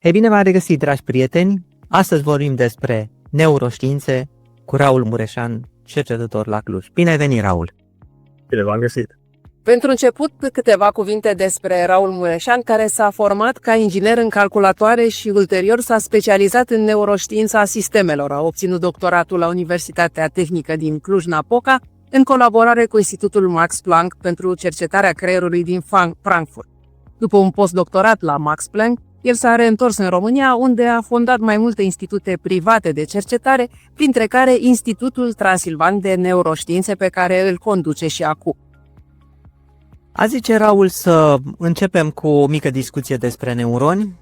Ei bine, v-am regăsit, dragi prieteni! Astăzi vorbim despre neuroștiințe cu Raul Mureșan, cercetător la Cluj. Bine ai venit, Raul! Bine v-am găsit! Pentru început, câteva cuvinte despre Raul Mureșan, care s-a format ca inginer în calculatoare și ulterior s-a specializat în neuroștiința sistemelor. A obținut doctoratul la Universitatea Tehnică din Cluj-Napoca, în colaborare cu Institutul Max Planck pentru cercetarea creierului din Frankfurt. După un postdoctorat la Max Planck, el s-a reîntors în România, unde a fondat mai multe institute private de cercetare, printre care Institutul Transilvan de Neuroștiințe, pe care îl conduce și acum. Azi zice Raul să începem cu o mică discuție despre neuroni.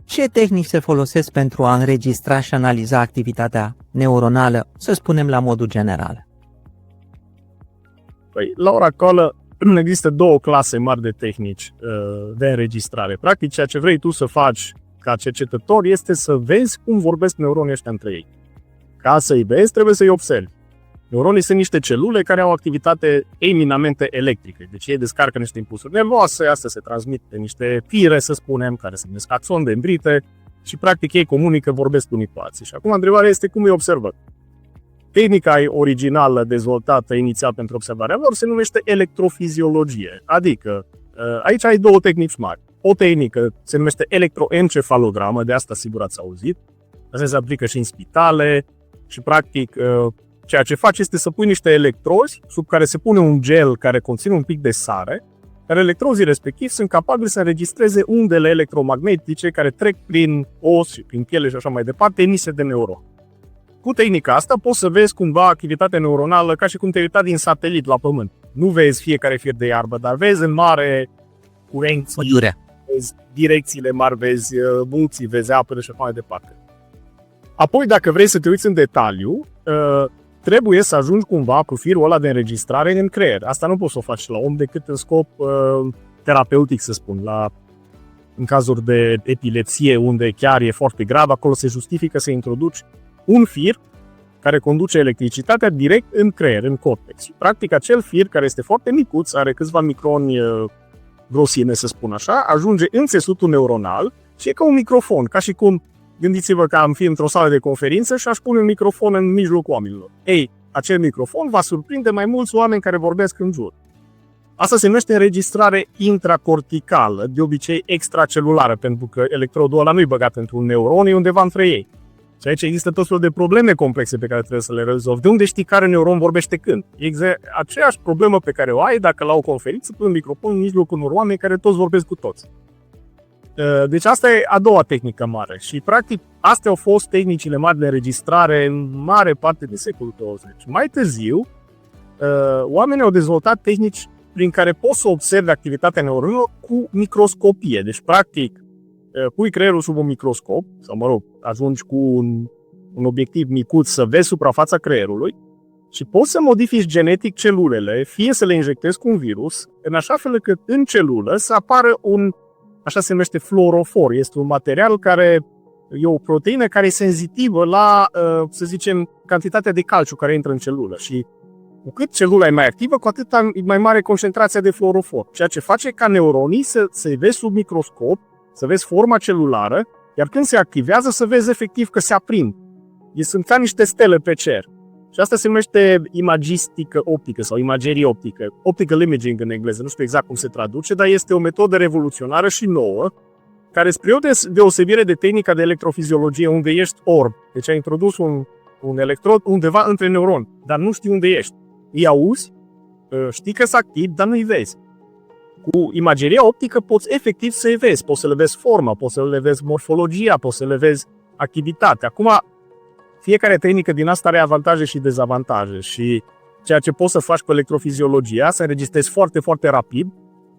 Ce tehnici se folosesc pentru a înregistra și analiza activitatea neuronală, să spunem la modul general? Păi, la ora actuală există două clase mari de tehnici de înregistrare. Practic, ceea ce vrei tu să faci ca cercetător este să vezi cum vorbesc neuronii ăștia între ei. Ca să-i vezi, trebuie să-i observi. Neuronii sunt niște celule care au activitate eminamente electrică. Deci ei descarcă niște impulsuri nervoase, astea se transmit de niște fire, să spunem, care se numesc axon dendrite și practic ei comunică, vorbesc unii cu alții. Și acum întrebarea este cum îi observă. Tehnica originală dezvoltată inițial pentru observarea lor se numește electrofiziologie. Adică aici ai două tehnici mari. O tehnică se numește electroencefalogramă, de asta sigur ați auzit. Asta se aplică și în spitale și practic ceea ce faci este să pui niște electrozi sub care se pune un gel care conține un pic de sare, iar electrozii respectivi sunt capabili să înregistreze undele electromagnetice care trec prin os și prin piele și așa mai departe, emise de neuron. Cu tehnica asta poți să vezi cumva activitatea neuronală ca și cum te-ai uitat din satelit la Pământ. Nu vezi fiecare fir de iarbă, dar vezi în mare curenți, vezi direcțiile mari, vezi munții, vezi apele și așa mai departe. Apoi, dacă vrei să te uiți în detaliu, trebuie să ajungi cumva cu firul ăla de înregistrare în creier. Asta nu poți să o faci la om decât în scop terapeutic, să spun. În cazuri de epilepsie, unde chiar e foarte grav, acolo se justifică să introduci un fir care conduce electricitatea direct în creier, în cortex. Și practic acel fir, care este foarte micuț, are câțiva microni grosime, să spun așa, ajunge în țesutul neuronal și e ca un microfon, ca și cum gândiți-vă că am fi într-o sală de conferință și aș pune un microfon în mijlocul oamenilor. Ei, acel microfon va surprinde mai mulți oameni care vorbesc în jur. Asta se numește înregistrare intracorticală, de obicei extracelulară, pentru că electrodul ăla nu-i băgat într-un neuron, e undeva între ei. Și aici există tot felul de probleme complexe pe care trebuie să le rezolvi. De unde știi care neuron vorbește când? E exact aceeași problemă pe care o ai dacă la o conferință pui un microfon în mijlocul unor oameni care toți vorbesc cu toți. Deci asta e a doua tehnică mare și practic astea au fost tehnicile mari de înregistrare în mare parte din secolul 20. Mai târziu, oamenii au dezvoltat tehnici prin care poți să observi activitatea neuronilor cu microscopie. Deci practic pui creierul sub un microscop sau mă rog, ajungi cu un obiectiv micuț să vezi suprafața creierului și poți să modifici genetic celulele, fie să le injectezi cu un virus, în așa fel încât în celulă să apară așa se numește fluorofor. Este un material care e o proteină care e senzitivă la, să zicem, cantitatea de calciu care intră în celulă. Și cu cât celula e mai activă, cu atât e mai mare concentrația de fluorofor. Ceea ce face ca neuronii să vezi sub microscop, să vezi forma celulară, iar când se activează să vezi efectiv că se aprind. Sunt ca niște stele pe cer. Și asta se numește imagistică optică sau imagerie optică. Optical imaging în engleză, nu știu exact cum se traduce, dar este o metodă revoluționară și nouă, care spre o deosebire de tehnica de electrofiziologie unde ești orb. Deci ai introdus un electrod undeva între neuroni, dar nu știi unde ești. Îi auzi, știi că sunt activ, dar nu-i vezi. Cu imageria optică poți efectiv să-i vezi, poți să le vezi forma, poți să le vezi morfologia, poți să le vezi activitatea. Acum, fiecare tehnică din asta are avantaje și dezavantaje și ceea ce poți să faci cu electrofiziologia, să înregistrezi foarte, foarte rapid,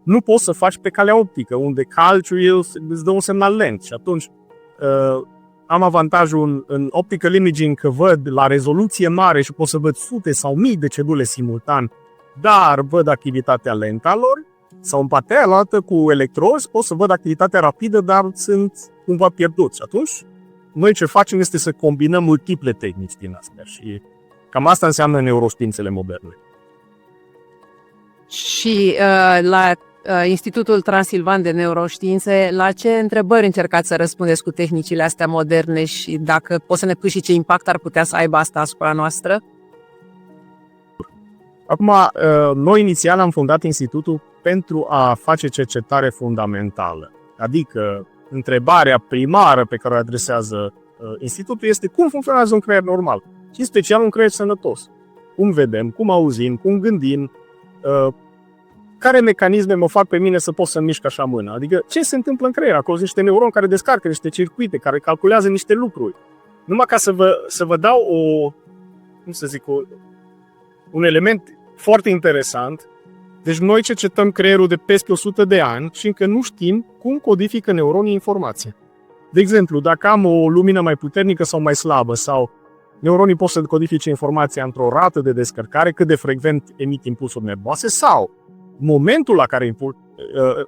nu poți să faci pe calea optică, unde calciul îți dă un semnal lent și atunci am avantajul în optical imaging că văd la rezoluție mare și pot să văd sute sau mii de celule simultan, dar văd activitatea lentă a lor, sau în partea aia cu electrozi pot să văd activitatea rapidă, dar sunt cumva pierduți. Și atunci noi ce facem este să combinăm multiple tehnici din astea și cam asta înseamnă neuroștiințele moderne. Și la Institutul Transilvan de Neuroștiințe, la ce întrebări încercați să răspundeți cu tehnicile astea moderne și dacă poți să ne spui și ce impact ar putea să aibă asta asupra noastră? Acum, noi inițial am fondat institutul pentru a face cercetare fundamentală. Adică, întrebarea primară pe care o adresează institutul este cum funcționează un creier normal și în special un creier sănătos. Cum vedem, cum auzim, cum gândim, care mecanisme mă fac pe mine să pot să-mi mișc așa mâna. Adică ce se întâmplă în creier? Acolo sunt niște neuroni care descarcă niște circuite, care calculează niște lucruri. Numai ca să vă dau un element foarte interesant. Deci noi cercetăm creierul de peste 100 de ani și încă nu știm cum codifică neuronii informație. De exemplu, dacă am o lumină mai puternică sau mai slabă sau neuronii pot să codifice informația într-o rată de descărcare, cât de frecvent emit impulsuri nervoase sau momentul la care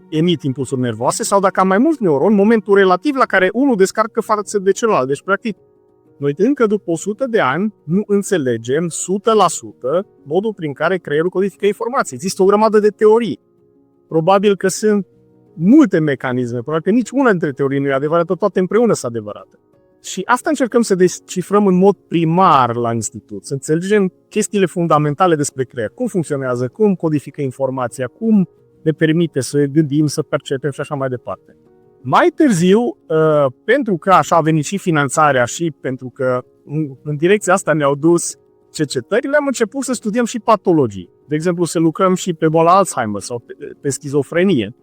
emit impulsuri nervoase sau dacă am mai mulți neuroni, momentul relativ la care unul descarcă față de celălalt. Deci, practic, noi încă după 100 de ani nu înțelegem 100% modul prin care creierul codifică informații. Există o grămadă de teorii. Probabil că sunt multe mecanisme, probabil că nici una dintre teorii nu e adevărată, toate împreună sunt adevărate. Și asta încercăm să descifrăm în mod primar la institut, să înțelegem chestiile fundamentale despre creier, cum funcționează, cum codifică informația, cum ne permite să gândim, să percepem și așa mai departe. Mai târziu, pentru că așa a venit și finanțarea și pentru că în direcția asta ne-au dus cercetările, am început să studiem și patologii. De exemplu, să lucrăm și pe boala Alzheimer sau pe schizofrenie.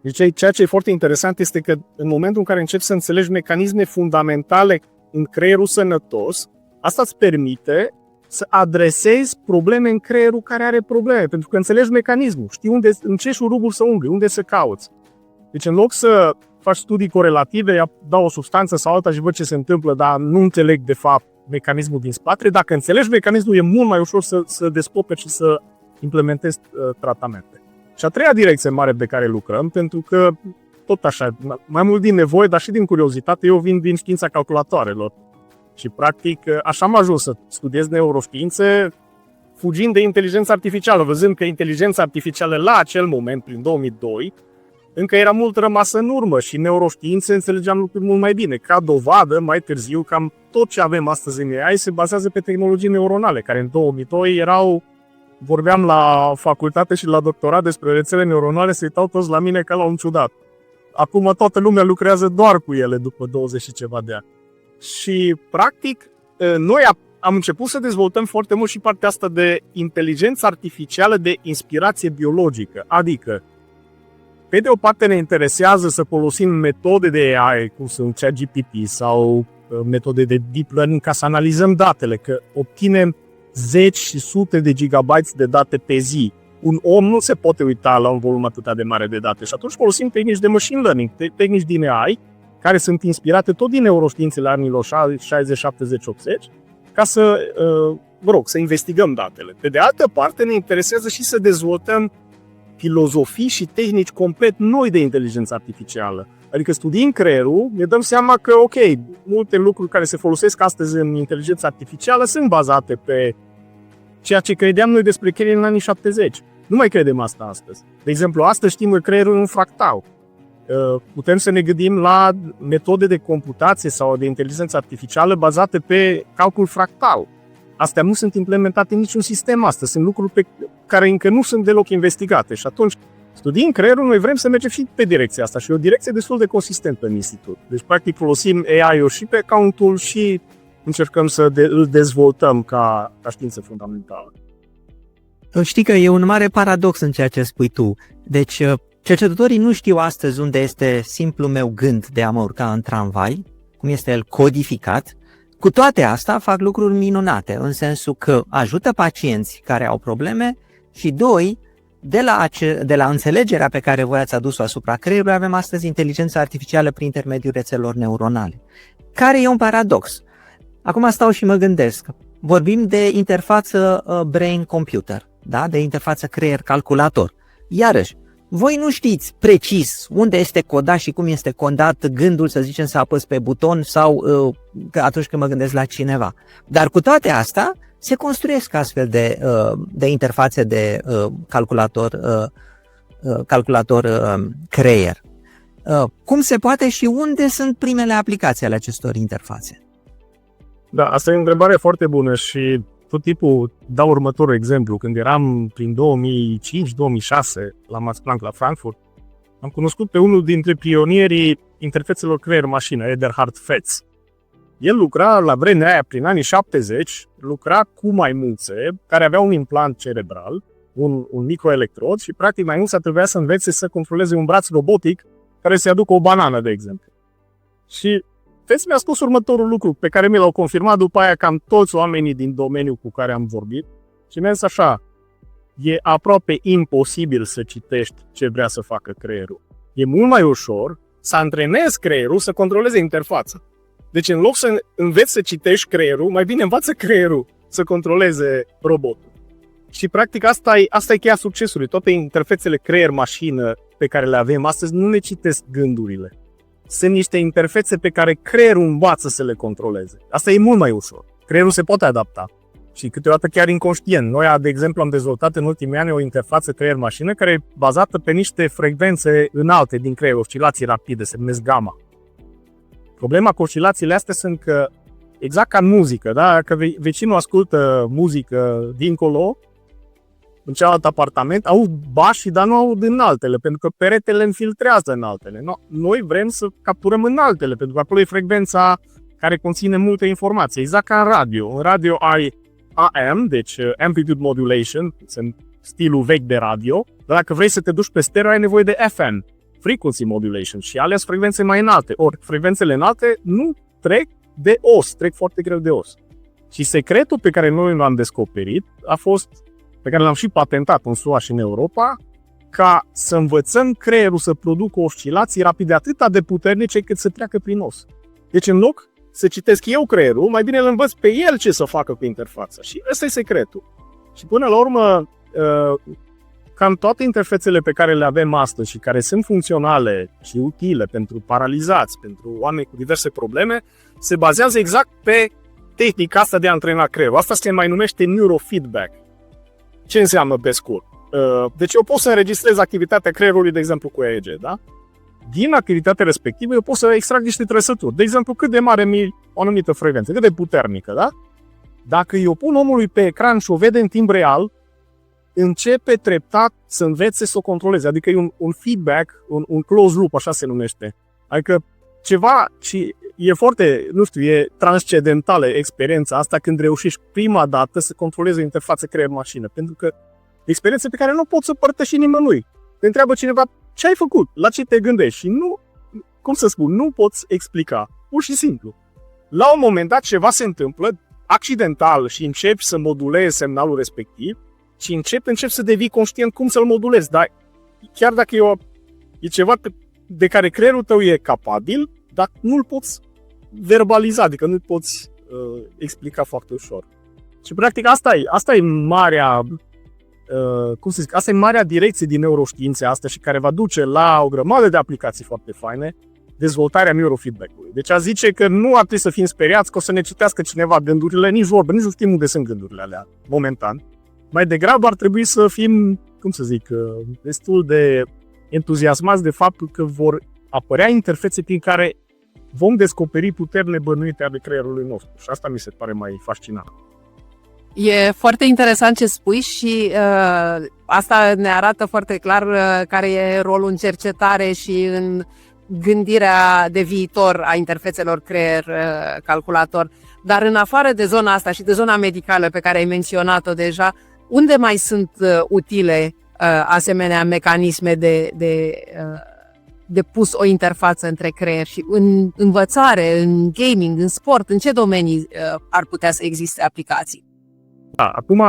Deci, ceea ce e foarte interesant este că în momentul în care începi să înțelegi mecanisme fundamentale în creierul sănătos, asta îți permite să adresezi probleme în creierul care are probleme, pentru că înțelegi mecanismul, știi în ce șurubul să umbli, unde să cauți. Deci în loc să faci studii corelative, dau o substanță sau alta și văd ce se întâmplă, dar nu înțeleg de fapt mecanismul din spate, dacă înțelegi mecanismul e mult mai ușor să descoperi și să implementezi tratamente. Și a treia direcție mare pe care lucrăm, pentru că tot așa, mai mult din nevoie, dar și din curiozitate, eu vin din știința calculatoarelor. Și practic așa am ajuns să studiez neuroștiințe, fugind de inteligența artificială, văzând că inteligența artificială la acel moment, prin 2002, încă era mult rămasă în urmă și neuroștiințe înțelegeam lucruri mult mai bine. Ca dovadă, mai târziu, cam tot ce avem astăzi în AI se bazează pe tehnologii neuronale, care în 2002 vorbeam la facultate și la doctorat despre rețele neuronale, se uitau toți la mine ca la un ciudat. Acum toată lumea lucrează doar cu ele după 20 și ceva de ani. Și, practic, noi am început să dezvoltăm foarte mult și partea asta de inteligență artificială de inspirație biologică. Adică, pe de o parte ne interesează să folosim metode de AI, cum sunt ChatGPT sau metode de deep learning, ca să analizăm datele, că obținem zeci și sute de gigabytes de date pe zi. Un om nu se poate uita la un volum atât de mare de date și atunci folosim tehnici de machine learning, tehnici din AI, care sunt inspirate tot din neuroștiințele anilor 60, 70, 80, ca să investigăm datele. Pe de altă parte, ne interesează și să dezvoltăm filozofii și tehnici complet noi de inteligență artificială. Adică studiind creierul, ne dăm seama că, ok, multe lucruri care se folosesc astăzi în inteligența artificială sunt bazate pe ceea ce credeam noi despre creier în anii 70. Nu mai credem asta astăzi. De exemplu, astăzi știm că creierul e un fractal. Putem să ne gândim la metode de computație sau de inteligență artificială bazate pe calcul fractal. Astea nu sunt implementate în niciun sistem astăzi. Sunt lucruri pe care încă nu sunt deloc investigate. Și atunci, studiind creierul, noi vrem să mergem și pe direcția asta. Și e o direcție destul de consistentă în institut. Deci, practic, folosim AI-ul și pe accountul și încercăm să îl dezvoltăm ca știință fundamentală. Știi că e un mare paradox în ceea ce spui tu. Deci, cercetătorii nu știu astăzi unde este simplul meu gând de a mă urca în tramvai, cum este el codificat. Cu toate astea fac lucruri minunate, în sensul că ajută pacienți care au probleme și, doi, de la înțelegerea pe care voi ați adus-o asupra creierului, avem astăzi inteligența artificială prin intermediul rețelelor neuronale, care e un paradox. Acum stau și mă gândesc, vorbim de interfață brain-computer, da? De interfață creier-calculator. Iarăși, voi nu știți precis unde este codat și cum este codat gândul, să zicem, să apăs pe buton sau atunci când mă gândesc la cineva. Dar cu toate astea se construiesc astfel de interfațe de calculator calculator-creier. Cum se poate și unde sunt primele aplicații ale acestor interfațe? Da, asta e o întrebare foarte bună și tot tipul dau următorul exemplu. Când eram prin 2005-2006 la Max Planck la Frankfurt, am cunoscut pe unul dintre pionierii interfețelor creier-mașină, Eberhard Fetz. El lucra la vremea aia, prin anii 70, lucra cu maimuțe care aveau un implant cerebral, un microelectrod și practic maimuța trebuia să învețe să controleze un braț robotic care să-i aducă o banană, de exemplu. Și Fetz mi-a spus următorul lucru pe care mi l-au confirmat după aia cam toți oamenii din domeniul cu care am vorbit și mi-a zis așa: e aproape imposibil să citești ce vrea să facă creierul. E mult mai ușor să antrenezi creierul să controleze interfața. Deci în loc să înveți să citești creierul, mai bine învață creierul să controleze robotul. Și practic asta e cheia succesului. Toate interfețele creier-mașină pe care le avem astăzi nu ne citesc gândurile. Sunt niște interfețe pe care creierul învață să le controleze. Asta e mult mai ușor. Creierul se poate adapta. Și câteodată chiar inconștient. Noi, de exemplu, am dezvoltat în ultimii ani o interfață creier-mașină care e bazată pe niște frecvențe înalte din creier, oscilații rapide, se numesc gamma. Problema cu oscilațiile astea sunt că, exact ca în muzică, da? Dacă vecinul ascultă muzică dincolo, în celălalt apartament, aud bașii, dar nu aud înaltele, pentru că peretele înfiltrează înaltele. Noi vrem să capturăm înaltele, pentru că acolo e frecvența care conține multe informații. Exact ca în radio. În radio ai AM, deci Amplitude Modulation, stilul vechi de radio, dar dacă vrei să te duci pe stereo, ai nevoie de FM, Frequency Modulation, și alea sunt frecvențe mai înalte. Ori frecvențele înalte nu trec de os, trec foarte greu de os. Și secretul pe care noi l-am descoperit a fost, pe care l-am și patentat în SUA și în Europa, ca să învățăm creierul să producă oscilații rapide atât de puternice cât să treacă prin os. Deci în loc să citesc eu creierul, mai bine îl învăț pe el ce să facă cu interfața. Și ăsta e secretul. Și până la urmă, cam toate interfețele pe care le avem astăzi și care sunt funcționale și utile pentru paralizați, pentru oameni cu diverse probleme, se bazează exact pe tehnica asta de a antrena creierul. Asta se mai numește neurofeedback. Ce înseamnă pe scurt? Deci eu pot să înregistrez activitatea creierului, de exemplu, cu EEG, da? Din activitatea respectivă eu pot să extrag niște trăsături. De exemplu, cât de mare mi o anumită frecvență, cât de puternică, da? Dacă eu pun omului pe ecran și o vede în timp real, începe treptat să învețe să o controleze. Adică e un feedback, un closed loop, așa se numește. Adică ceva, și e foarte, nu știu, e transcendentală experiența asta când reușești prima dată să controlezi o interfață creier-mașină. Pentru că experiențe pe care nu poți să părtăși nimănui. Te întreabă cineva ce ai făcut, la ce te gândești și nu, cum să spun, nu poți explica. Pur și simplu. La un moment dat ceva se întâmplă accidental și începi să modulezi semnalul respectiv și începi să devii conștient cum să-l modulezi. Dar chiar dacă e ceva de care creierul tău e capabil, dar nu-l poți verbaliza, adică nu-l poți explica foarte ușor. Și practic asta e marea, asta e marea direcție din neuroștiințe astea și care va duce la o grămadă de aplicații foarte faine, dezvoltarea neurofeedback-ului. Deci a zice că nu ar trebui să fim speriați că o să ne citească cineva gândurile, nici vorbă, nici nu știm unde sunt gândurile alea, momentan. Mai degrabă ar trebui să fim, destul de entuziasmați de faptul că vor apărea interfețe prin care vom descoperi puteri nebănuite ale creierului nostru. Și asta mi se pare mai fascinant. E foarte interesant ce spui și asta ne arată foarte clar care e rolul în cercetare și în gândirea de viitor a interfețelor creier-calculator. Dar în afară de zona asta și de zona medicală pe care ai menționat-o deja, unde mai sunt utile asemenea mecanisme de pus o interfață între creier și în învățare, în gaming, în sport, în ce domenii ar putea să existe aplicații? Da, acum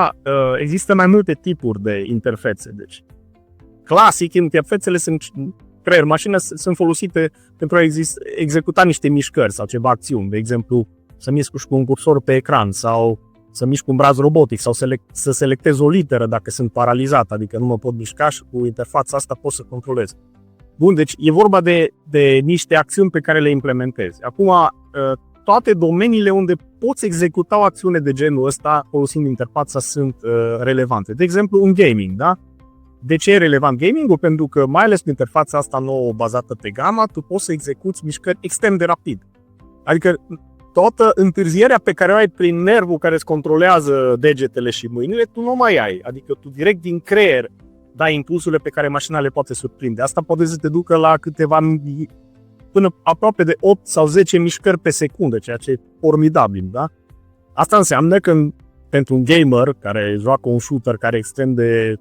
există mai multe tipuri de interfețe. Deci, clasic, interfețele sunt creier-mașină, sunt folosite pentru a executa niște mișcări sau ceva acțiuni. De exemplu, să mișc cu un cursor pe ecran sau să mișc un braț robotic sau să selectez o literă dacă sunt paralizat, adică nu mă pot mișca și cu interfața asta pot să controlez. Bun, deci e vorba de niște acțiuni pe care le implementezi. Acum, toate domeniile unde poți executa o acțiune de genul ăsta folosind interfața sunt relevante. De exemplu, în gaming, da? De ce e relevant gaming-ul? Pentru că, mai ales cu interfața asta nouă bazată pe gamma, tu poți să execuți mișcări extrem de rapid. Adică toată întârzierea pe care o ai prin nervul care îți controlează degetele și mâinile, tu nu mai ai. Adică tu direct din creier dai impulsurile pe care mașina le poate surprinde. Asta poate să te ducă la până aproape de 8 sau 10 mișcări pe secundă, ceea ce e formidabil, da? Asta înseamnă că pentru un gamer care joacă un shooter care e extrem de,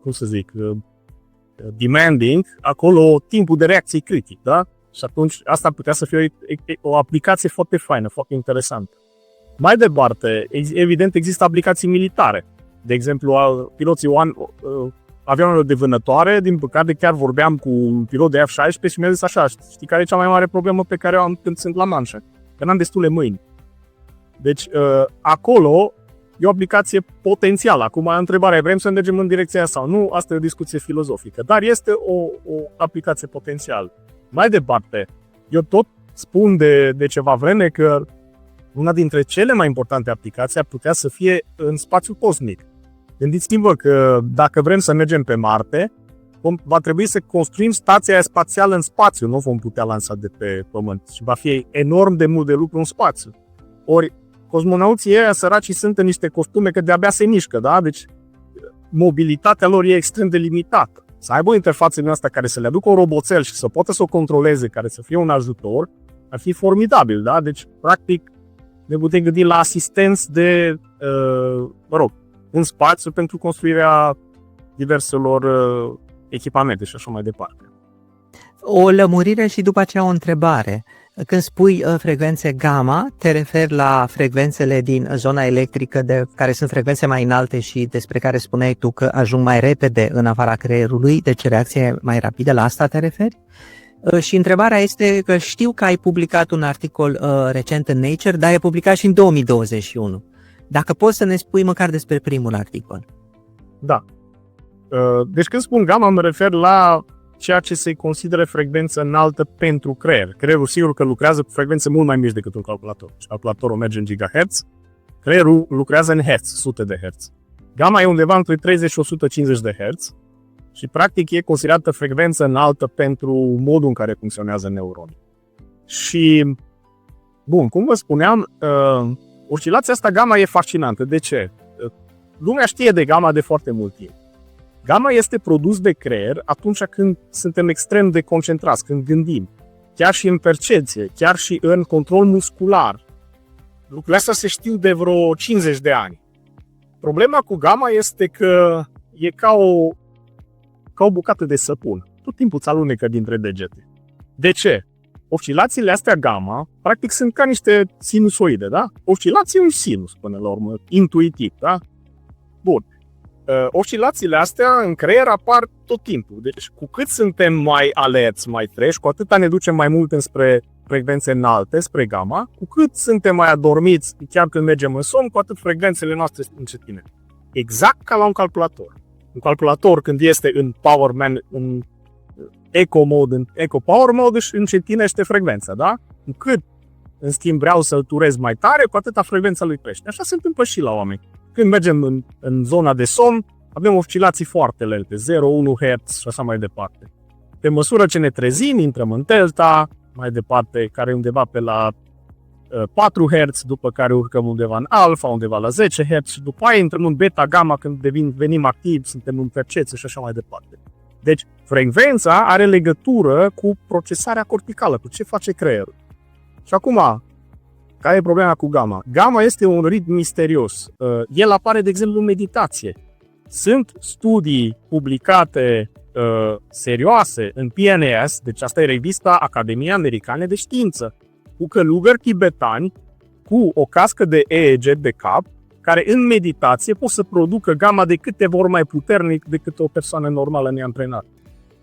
demanding, acolo timpul de reacție e critic, da? Și atunci asta putea să fie o aplicație foarte faină, foarte interesantă. Mai departe, evident există aplicații militare. De exemplu, piloții avioanelor de vânătoare, din păcate chiar vorbeam cu un pilot de F-16 și mi-a zis așa, știi care e cea mai mare problemă pe care o am când sunt la manșă? Că n-am destule mâini. Deci acolo e o aplicație potențială. Acum întrebarea e, vrem să mergem în direcția aia sau nu? Asta e o discuție filozofică, dar este o aplicație potențială. Mai departe, eu tot spun de ceva vreme că una dintre cele mai importante aplicații ar putea să fie în spațiul cosmic. Gândiți-vă că dacă vrem să mergem pe Marte, va trebui să construim stația aia spațială în spațiu, nu vom putea lansa de pe Pământ și va fi enorm de mult de lucru în spațiu. Ori cosmonauții ăia săracii sunt în niște costume că de-abia se mișcă, da? Deci mobilitatea lor e extrem de limitată. Să aibă o interfață din asta care să le aducă un roboțel și să poată să o controleze, care să fie un ajutor, ar fi formidabil, da? Deci, practic, ne putem gândi la asistenți în spațiu pentru construirea diverselor echipamente și așa mai departe. O lămurire și după aceea o întrebare. Când spui frecvențe gamma, te referi la frecvențele din zona electrică care sunt frecvențe mai înalte și despre care spuneai tu că ajung mai repede în afara creierului, deci reacția e mai rapidă, la asta te referi? Și întrebarea este că știu că ai publicat un articol recent în Nature, dar e publicat și în 2021. Dacă poți să ne spui măcar despre primul articol. Da. Deci când spun gamma, mă refer la ceea ce se consideră frecvență înaltă pentru creier. Creierul sigur că lucrează cu frecvențe mult mai mici decât un calculator. Calculatorul merge în gigahertz, creierul lucrează în hertz, sute de hertz. Gamma e undeva între 30 și 150 de hertz și practic e considerată frecvență înaltă pentru modul în care funcționează neuronii. Și, bun, cum vă spuneam, oscilația asta gamma e fascinantă. De ce? Lumea știe de gamma de foarte mult timp. Gamma este produs de creier atunci când suntem extrem de concentrați, când gândim. Chiar și în percepție, chiar și în control muscular. Lucrurile astea se știu de vreo 50 de ani. Problema cu gamma este că e ca o bucată de săpun. Tot timpul îți alunecă dintre degete. De ce? Oscilațiile astea gamma, practic, sunt ca niște sinusoide, da? Oscilații e un sinus, până la urmă, intuitiv, da? Bun. Oscilațiile astea în creier apar tot timpul. Deci cu cât suntem mai alerți, mai treși, cu atât ne ducem mai mult înspre frecvențe înalte, spre gamma, cu cât suntem mai adormiți, chiar când mergem în somn, cu atât frecvențele noastre încetină. Exact ca la un calculator. Un calculator, când este în în eco mode, în eco power mode, își încetinește frecvența, da? Cu cât, în schimb, vreau să-l turez mai tare, cu atâta frecvența lui crește. Așa se întâmplă și la oameni. Când mergem în zona de somn, avem oscilații foarte lente, 0-1 Hz și așa mai departe. Pe măsură ce ne trezim, intrăm în delta, mai departe, care e undeva pe la 4 Hz, după care urcăm undeva în alfa, undeva la 10 Hz și după aia intrăm în beta-gamma când venim activi, suntem în percepție și așa mai departe. Deci, frecvența are legătură cu procesarea corticală, cu ce face creierul. Și acum, care e problema cu gamma? Gamma este un ritm misterios. El apare, de exemplu, în meditație. Sunt studii publicate serioase în PNAS, deci asta e revista Academiei Americane de Știință, cu călugări tibetani cu o cască de EEG de cap, care în meditație pot să producă gamma de câteva ori mai puternic decât o persoană normală neantrenată.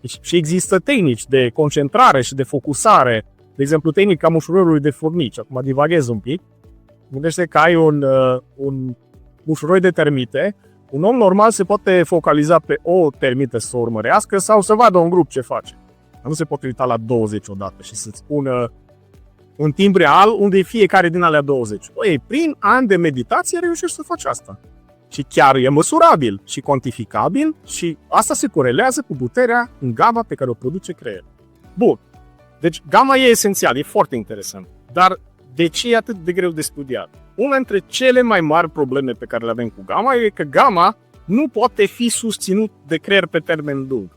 Deci, și există tehnici de concentrare și de focusare. De exemplu, tehnica mușurorului de furnici. Acum divaghez un pic. Gândește că ai un mușuroi de termite. Un om normal se poate focaliza pe o termită să o urmărească sau să vadă un grup ce face. Nu se poate uita la 20 odată și să-ți spună un timp real unde e fiecare din alea 20. Prin ani de meditație reușești să faci asta. Și chiar e măsurabil și cuantificabil și asta se corelează cu puterea în gamma pe care o produce creierul. Bun. Deci gamma e esențial, e foarte interesant. Dar de ce e atât de greu de studiat? Una dintre cele mai mari probleme pe care le avem cu gamma e că gamma nu poate fi susținut de creier pe termen lung.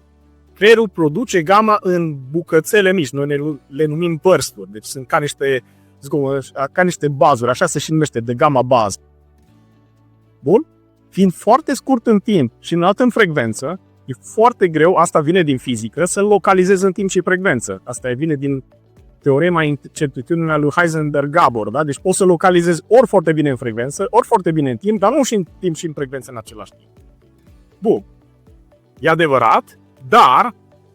Creierul produce gamma în bucățele mici, noi le numim burst-uri, deci sunt ca niște bazuri, așa se și numește, de gamma bază. Bun? Fiind foarte scurt în timp și înalt în frecvență, e foarte greu, asta vine din fizică, să-l localizezi în timp și frecvență. Asta vine din teorema incertitudinii a lui Heisenberg-Gabor, da? Deci poți să localizezi ori foarte bine în frecvență, ori foarte bine în timp, dar nu și în timp și în frecvență în același timp. Bun. E adevărat, dar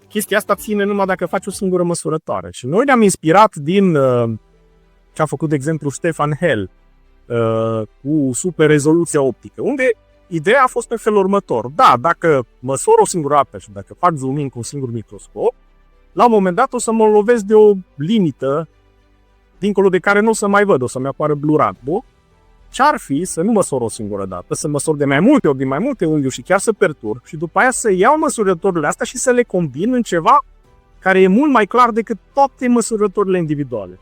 chestia asta ține numai dacă faci o singură măsurătoare. Și noi ne-am inspirat din ce a făcut, de exemplu, Stefan Hell cu super rezoluția optică, unde ideea a fost în felul următor. Da, dacă măsor o singură dată și dacă fac zoom in cu un singur microscop, la un moment dat o să mă lovesc de o limită dincolo de care nu o să mai văd, o să-mi apară blurat. Bun? Ce-ar fi să nu măsor o singură dată, să măsor de mai multe ori, din mai multe unghiuri și chiar să perturb și după aia să iau măsurătorile astea și să le combin în ceva care e mult mai clar decât toate măsurătorile individuale.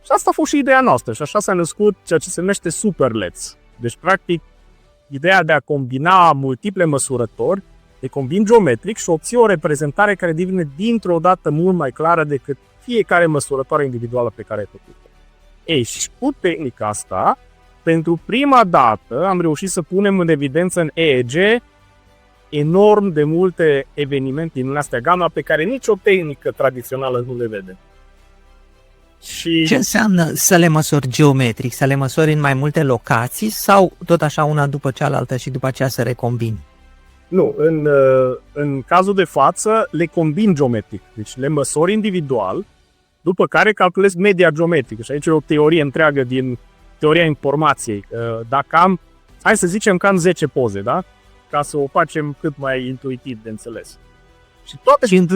Și asta a fost și ideea noastră și așa s-a născut ceea ce se numește SuperLEDs. Deci, practic, ideea de a combina multiple măsurători, de combin geometric și obții o reprezentare care devine dintr-o dată mult mai clară decât fiecare măsurătoare individuală pe care ai făcut-o. Ei, și cu tehnica asta, pentru prima dată am reușit să punem în evidență în EEG enorm de multe evenimente din astea gamma pe care nicio tehnică tradițională nu le vede. Și Ce înseamnă să le măsori geometric? Să le măsori în mai multe locații sau tot așa una după cealaltă și după aceea să recombini? nu, în cazul de față le combin geometric, deci le măsori individual, după care calculez media geometrică. Și aici e o teorie întreagă din teoria informației. Dacă am, hai să zicem că am 10 poze, da? Ca să o facem cât mai intuitiv de înțeles. Și toate Și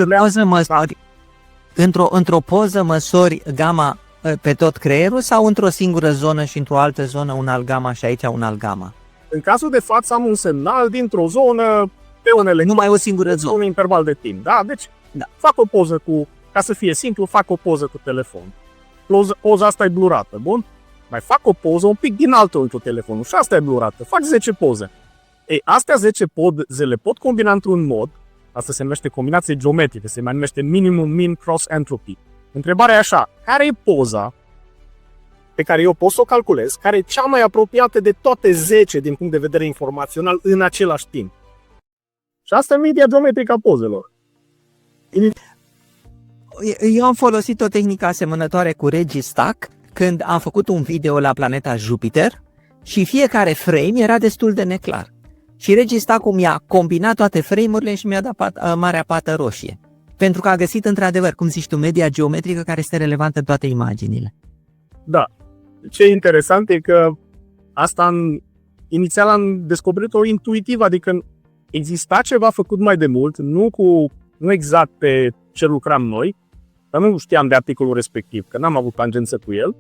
într-o poză măsori gamma pe tot creierul sau într-o singură zonă și într-o altă zonă un alt gamma și aici un alt gamma? În cazul de față am un semnal dintr-o zonă pe unele Numai o singură zonă. un interval de timp, da? Deci fac o poză ca să fie simplu, fac o poză cu telefon. Poza asta e blurată, bun? Mai fac o poză un pic din altă unghi cu telefonul și asta e blurată. Fac 10 poze. Ei, astea 10 poze le pot combina într-un mod, asta se numește combinație geometrică, se mai numește minimum mean cross entropy. Întrebarea e așa, care e poza pe care eu pot să o calculez, care e cea mai apropiată de toate 10 din punct de vedere informațional în același timp? Și asta e media geometrică a pozelor. Eu am folosit o tehnică asemănătoare cu Registack când am făcut un video la planeta Jupiter și fiecare frame era destul de neclar. Și Registack-ul mi-a combinat toate frame-urile și mi-a dat marea pată roșie. Pentru că a găsit într-adevăr, cum zici tu, media geometrică care este relevantă în toate imaginile. Da. Ce e interesant e că asta inițial am descoperit-o intuitiv, adică exista ceva făcut mai de mult, nu exact pe ce lucram noi, dar nu știam de articolul respectiv, că n-am avut tangență cu el.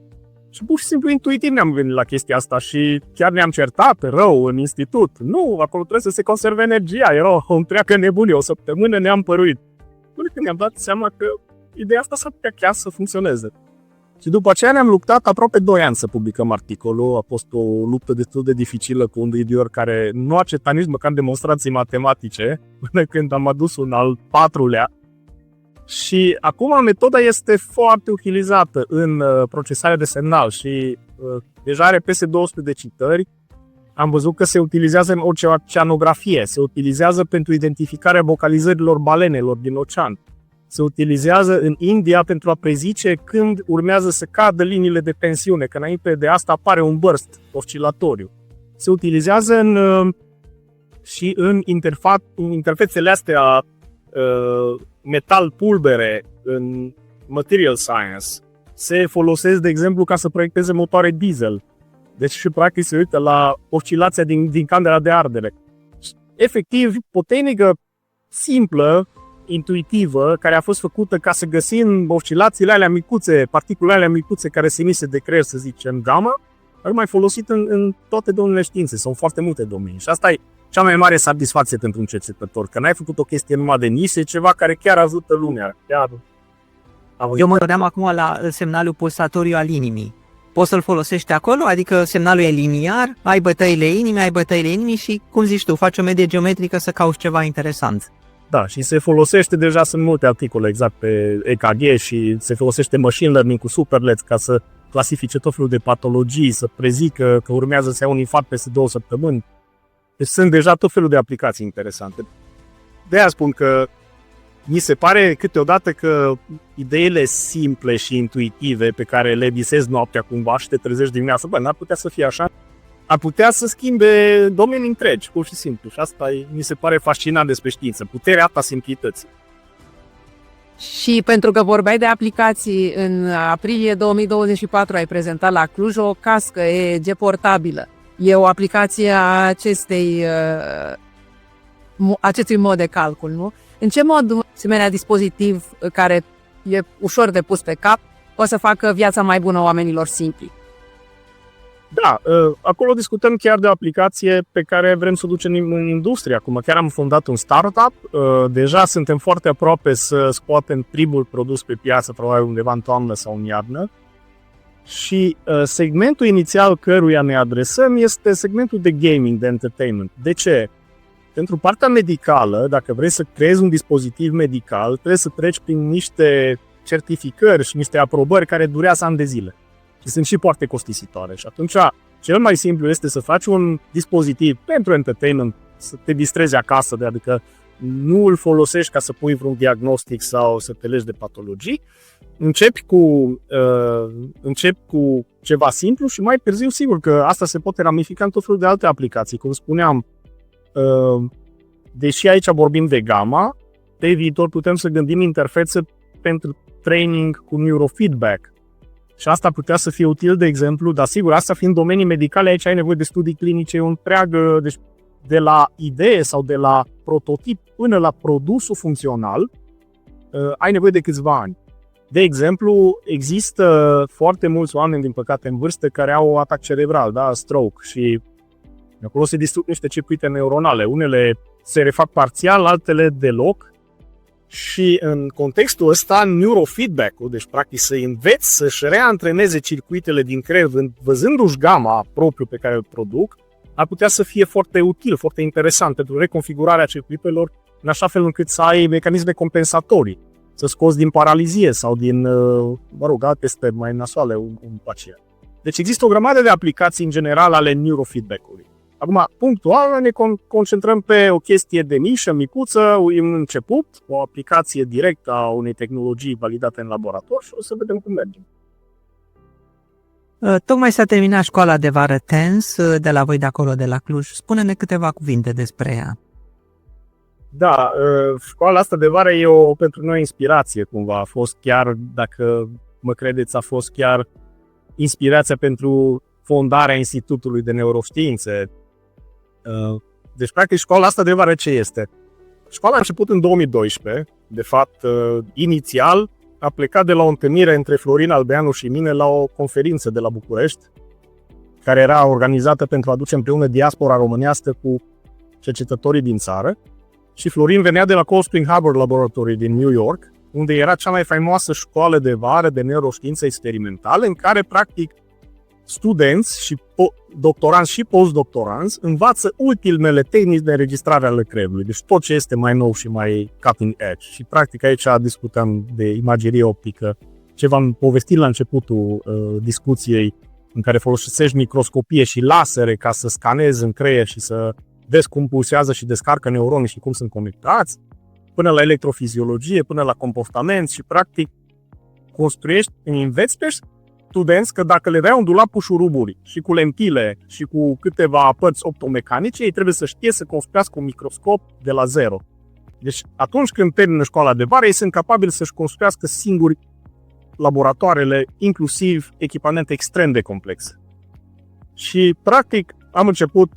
Și pur și simplu intuitiv ne-am venit la chestia asta și chiar ne-am certat rău în institut. Nu, acolo trebuie să se conserve energia, era o întreagă nebunie, o săptămână ne-am păruit. Până când ne-am dat seama că ideea asta s-ar putea chiar să funcționeze. Și după aceea ne-am luptat aproape 2 ani să publicăm articolul. A fost o luptă destul de dificilă cu un editor care nu a acceptat nici măcar demonstrații matematice, până când am adus un al 4-lea. Și acum metoda este foarte utilizată în procesarea de semnal și deja are peste 200 de citări. Am văzut că se utilizează în oceanografie, se utilizează pentru identificarea vocalizărilor balenelor din ocean. Se utilizează în India pentru a prezice când urmează să cadă liniile de tensiune, că înainte de asta apare un burst oscilatoriu. Se utilizează și în interfețele astea metal pulbere în material science. Se folosesc, de exemplu, ca să proiecteze motoare diesel. Deci și practic se uită la oscilația din candela de ardere. Efectiv, o tehnică simplă, intuitivă, care a fost făcută ca să găsim oscilațiile alea micuțe, particulele alea micuțe care se emise de creier, să zicem, gamma, dar mai folosit în toate domeniile științei, sunt foarte multe domenii. Și asta e cea mai mare satisfacție pentru un cercetător, că n-ai făcut o chestie numai de nișe, ceva care chiar ajută lumea. Eu mă gândeam acum la semnalul pulsatoriu al inimii. Poți să-l folosești acolo? Adică semnalul e liniar, ai bătăile inimii și, cum zici tu, faci o medie geometrică să cauți ceva interesant. Da, și se folosește deja, sunt multe articole exact pe EKG și se folosește machine learning cu superlets ca să clasifice tot felul de patologii, să prezică că urmează să ia un infarct peste 2 săptămâni. Deci sunt deja tot felul de aplicații interesante. De-aia spun că mi se pare câteodată că ideile simple și intuitive pe care le visezi noaptea cumva și te trezești dimineața, n-ar putea să fie așa, ar putea să schimbe domenii întregi, pur și simplu. Și asta mi se pare fascinant despre știință, puterea asta simplității. Și pentru că vorbeai de aplicații, în aprilie 2024 ai prezentat la Cluj o cască EEG portabilă. E o aplicație a acestui mod de calcul, nu? În ce mod un asemenea dispozitiv care e ușor de pus pe cap poate să facă viața mai bună oamenilor simpli? Da, acolo discutăm chiar de o aplicație pe care vrem să o ducem în industrie. Acum chiar am fondat un startup, deja suntem foarte aproape să scoatem primul produs pe piață, probabil undeva în toamnă sau în iarnă. Și segmentul inițial căruia ne adresăm este segmentul de gaming, de entertainment. De ce? Pentru partea medicală, dacă vrei să creezi un dispozitiv medical, trebuie să treci prin niște certificări și niște aprobări care durează ani de zile. Și sunt și foarte costisitoare. Și atunci, cel mai simplu este să faci un dispozitiv pentru entertainment, să te distrezi acasă, adică nu îl folosești ca să pui vreun diagnostic sau să te legi de patologii. Începi cu ceva simplu și mai târziu, sigur că asta se poate ramifica în tot felul de alte aplicații. Cum spuneam, deși aici vorbim de gamma, pe viitor putem să gândim interfețe pentru training cu neurofeedback. Și asta putea să fie util, de exemplu, dar sigur, asta fiind domenii medicale, aici ai nevoie de studii clinice întreagă, deci de la idee sau de la prototip până la produsul funcțional, ai nevoie de câțiva ani. De exemplu, există foarte mulți oameni, din păcate, în vârstă, care au atac cerebral, da, stroke, și acolo se distrug niște circuite neuronale. Unele se refac parțial, altele deloc. Și în contextul ăsta, neurofeedback-ul, deci practic să înveți să-și reantreneze circuitele din creier, văzându-și gama propriu pe care îl produc, ar putea să fie foarte util, foarte interesant pentru reconfigurarea circuitelor, în așa fel încât să ai mecanisme compensatorii, să scoți din paralizie sau din, alte stări mai nasoale un pacient. Deci există o grămadă de aplicații în general ale neurofeedback-ului. Acum, punctual, ne concentrăm pe o chestie de nișă, micuță, în început, o aplicație directă a unei tehnologii validate în laborator și o să vedem cum mergem. Tocmai s-a terminat școala de vară TENS de la voi de acolo, de la Cluj. Spune-ne câteva cuvinte despre ea. Da, școala asta de vară e pentru noi inspirație, cumva. A fost chiar, dacă mă credeți, a fost chiar inspirația pentru fondarea Institutului de Neuroștiințe. Deci, practic, școala asta de vară ce este? Școala a început în 2012. De fapt, inițial a plecat de la o întâlnire între Florin Albeanu și mine la o conferință de la București, care era organizată pentru a aduce împreună diaspora românească cu cercetătorii din țară. Și Florin venea de la Cold Spring Harbor Laboratory din New York, unde era cea mai faimoasă școală de vară de neuroștiințe experimentale, în care, practic, studenți și doctoranți și postdoctoranți învață ultimele tehnici de înregistrare ale creierului, deci tot ce este mai nou și mai cutting edge. Și practic aici discutăm de imagerie optică, ce v-am povestit la începutul discuției, în care folosești microscopie și lasere ca să scanezi în creier și să vezi cum pulsează și descarcă neuronii și cum sunt conectați, până la electrofiziologie, până la comportament și practic construiești, înveți pe studenți că dacă le dai un dulap cu șuruburi și cu lentile și cu câteva părți optomecanice, ei trebuie să știe să construiască un microscop de la zero. Deci atunci când termină școala de vară, ei sunt capabili să-și construiască singuri laboratoarele, inclusiv echipamente extrem de complexe. Și practic am început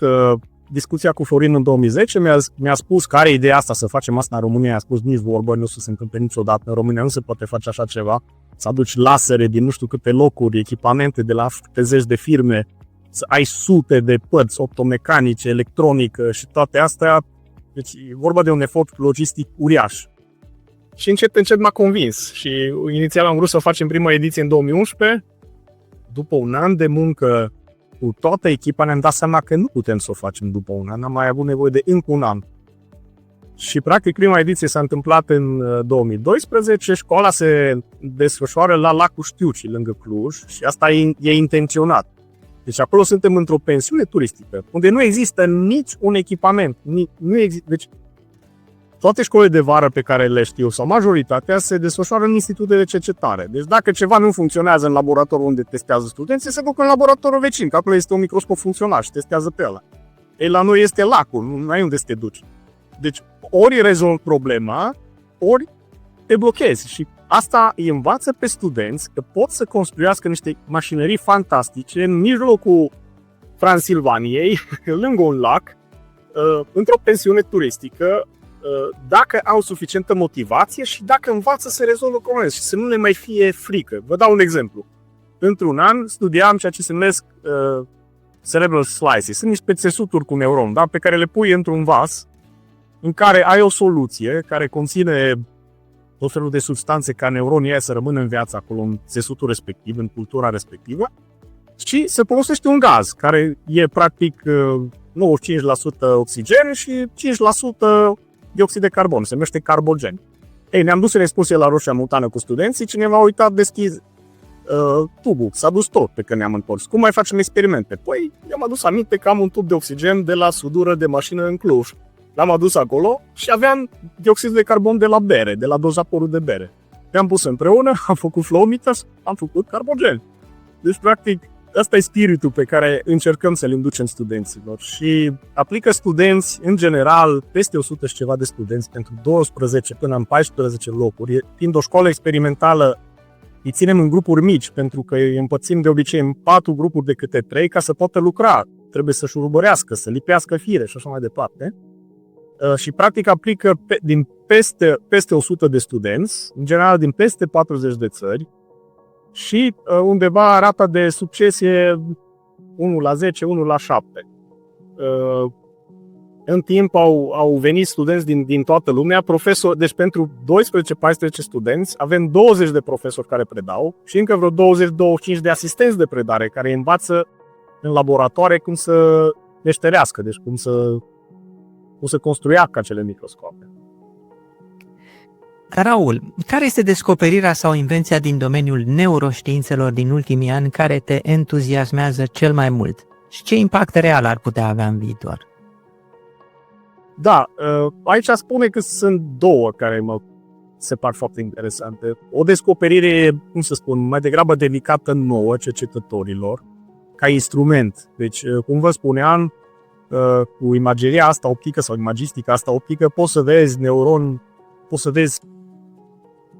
discuția cu Florin în 2010, mi-a spus că are ideea asta să facem asta în România, a spus nici vorbă, nu o să se întâmple niciodată, în România nu se poate face așa ceva, să aduci lasere din nu știu câte locuri, echipamente de la câte zeci de firme să ai sute de părți optomecanice, electronică și toate astea. Deci e vorba de un efort logistic uriaș. Și încet m-a convins și inițial am vrut să facem prima ediție în 2011. După un an de muncă cu toată echipa ne-am dat seama că nu putem să o facem după un an, am mai avut nevoie de încă un an. Și practic prima ediție s-a întâmplat în 2012, școala se desfășoară la Lacul Știucii, lângă Cluj, și asta e intenționat. Deci acolo suntem într-o pensiune turistică, unde nu există nici un echipament. Nu există. Deci toate școlile de vară pe care le știu, sau majoritatea, se desfășoară în institute de cercetare. Deci dacă ceva nu funcționează în laboratorul unde testează studenții, se duc în laboratorul vecin, că acolo este un microscop funcțional și testează pe ăla. Ei, la noi este lacul, nu ai unde să te duci. Deci ori rezolvi problema, ori te blochezi. Și asta îi învață pe studenți că pot să construiască niște mașinării fantastice în mijlocul Transilvaniei, lângă un lac, într-o pensiune turistică, dacă au suficientă motivație și dacă învață să rezolvă probleme și să nu le mai fie frică. Vă dau un exemplu. Într-un an studiam ceea ce se numesc cerebral slices. Sunt niște țesuturi cu neuron, da? Pe care le pui într-un vas în care ai o soluție care conține tot felul de substanțe ca neuronii aia să rămână în viață acolo, în țesutul respectiv, în cultura respectivă, și se folosește un gaz care e practic 95% oxigen și 5% dioxid de carbon, se numește carbogen. Ei, ne-am dus în excursie la Roșia Montană cu studenții, cineva a uitat deschis tubul, s-a dus tot pe când ne-am întors. Cum mai facem experimente? Păi, i-am adus aminte că am un tub de oxigen de la sudură de mașină în Cluj. L-am adus acolo și aveam dioxid de carbon de la bere, de la dozaporul de bere. Le-am pus împreună, am făcut flow meters, am făcut carbogen. Deci, practic, ăsta e spiritul pe care încercăm să-l inducem studenților și aplică studenți, în general, peste 100 și ceva de studenți pentru 12 până în 14 locuri. Fiind o școală experimentală, îi ținem în grupuri mici, pentru că îi împărțim de obicei în 4 grupuri de câte 3 ca să poată lucra. Trebuie să șurubărească, să lipească fire și așa mai departe. Și practic aplică din peste 100 de studenți, în general din peste 40 de țări, și undeva rata de succes e 1 la 10, 1 la 7. În timp au venit studenți din toată lumea, deci pentru 12-14 studenți avem 20 de profesori care predau și încă vreo 20-25 de asistenți de predare care învață în laboratoare cum să meșterească, deci cum să construiască acele microscope. Raul, care este descoperirea sau invenția din domeniul neuroștiințelor din ultimii ani care te entuziasmează cel mai mult? Și ce impact real ar putea avea în viitor? Da, aici spune că sunt două care mă se par foarte interesante. O descoperire, cum să spun, mai degrabă dedicată nouă cercetătorilor, ca instrument. Deci, cum vă spuneam, cu imageria asta optică sau imagistica asta optică poți să vezi neuroni, poți să vezi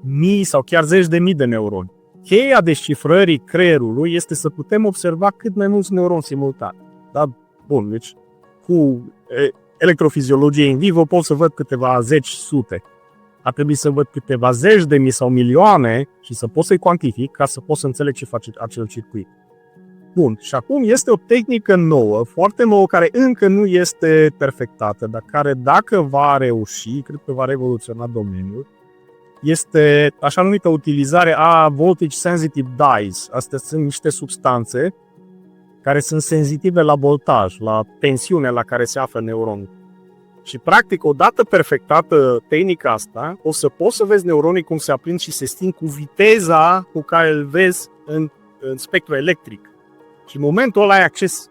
mii sau chiar zeci de mii de neuroni. Cheia descifrării creierului este să putem observa cât mai mulți neuroni simultan. Da? Bun, deci cu electrofiziologie in vivo pot să văd câteva zeci, sute. Ar trebui să văd câteva zeci de mii sau milioane și să pot să-i cuantific ca să pot să înțeleg ce face acel circuit. Bun, și acum este o tehnică nouă, foarte nouă, care încă nu este perfectată, dar care, dacă va reuși, cred că va revoluționa domeniul, este așa numită utilizare a voltage sensitive dyes. Astea sunt niște substanțe care sunt senzitive la voltaj, la tensiunea la care se află neuronul. Și practic, odată perfectată tehnica asta, o să poți să vezi neuronii cum se aprind și se sting cu viteza cu care îl vezi în spectru electric. Și în momentul ăla ai acces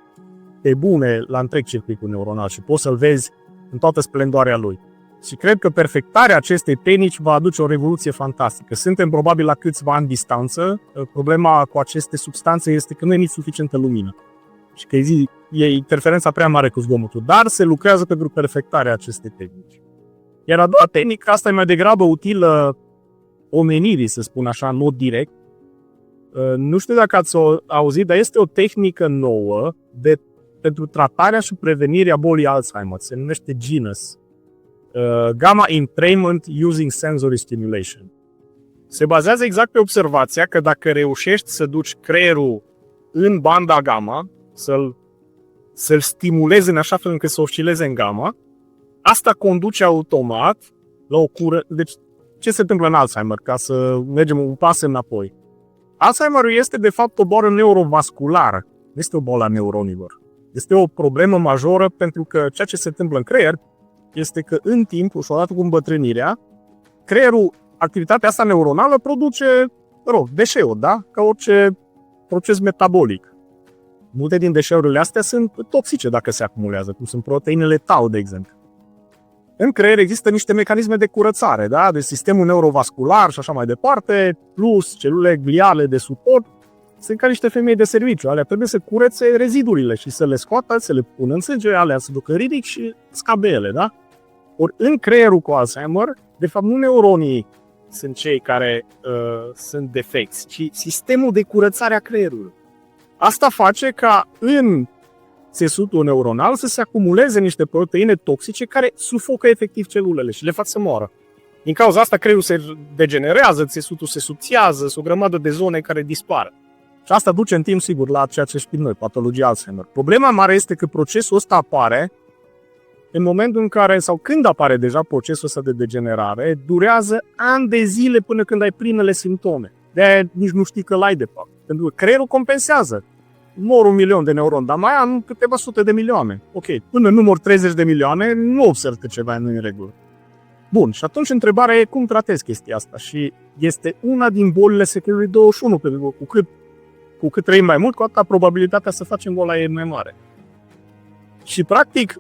pe bune la întreg circuitul neuronal și poți să-l vezi în toată splendoarea lui. Și cred că perfectarea acestei tehnici va aduce o revoluție fantastică. Suntem probabil la câțiva ani distanță. Problema cu aceste substanțe este că nu e nici suficientă lumină și că e interferența prea mare cu zgomotul, dar se lucrează pentru perfectarea acestei tehnici. Iar a doua tehnică, asta e mai degrabă utilă omenirii, să spun așa, în mod direct. Nu știu dacă ați auzit, dar este o tehnică nouă pentru tratarea și prevenirea bolii Alzheimer. Se numește GENUS. Gamma Entrainment Using Sensory Stimulation. Se bazează exact pe observația că dacă reușești să duci creierul în banda gamma, să-l stimuleze în așa fel încât să oscileze în gamma. Asta conduce automat la o cură. Deci, ce se întâmplă în Alzheimer, ca să mergem un pas înapoi? Alzheimerul este, de fapt, o boală neurovasculară. Nu este o boală a neuronilor. Este o problemă majoră pentru că ceea ce se întâmplă în creier este că în timp, și odată cu îmbătrânirea, creierul, activitatea asta neuronală produce deșeuri, da? Ca orice proces metabolic. Multe din deșeurile astea sunt toxice dacă se acumulează, cum sunt proteinele tau, de exemplu. În creier există niște mecanisme de curățare, da? Deci sistemul neurovascular și așa mai departe, plus celule gliale de suport, sunt ca niște femei de serviciu. Alea trebuie să curețe rezidurile și să le scoată, să le pună în sânge, alea să ducă ridic și scape ele, da? Ori în creierul cu Alzheimer, de fapt nu neuronii sunt cei care sunt defecți, ci sistemul de curățare a creierului. Asta face ca în țesutul neuronal să se acumuleze niște proteine toxice care sufocă efectiv celulele și le fac să moară. Din cauza asta creierul se degenerează, țesutul se subțiază, sunt o grămadă de zone care dispar. Și asta duce în timp, sigur, la ceea ce știm noi, patologia Alzheimer. Problema mare este că procesul ăsta apare în momentul în care, sau când apare deja procesul ăsta de degenerare, durează ani de zile până când ai primele simptome. De-aia nici nu știi că l-ai de fapt. Pentru că creierul compensează. Mor 1 milion de neuroni, dar mai am câteva sute de milioane. Ok, până nu mor 30 de milioane, nu observ că ceva nu e în regulă. Bun, și atunci întrebarea e cum tratezi chestia asta. Și este una din bolile secolului 21, pentru că cu cât trăim mai mult, cu atâta probabilitatea să facem boala e mai mare. Și practic,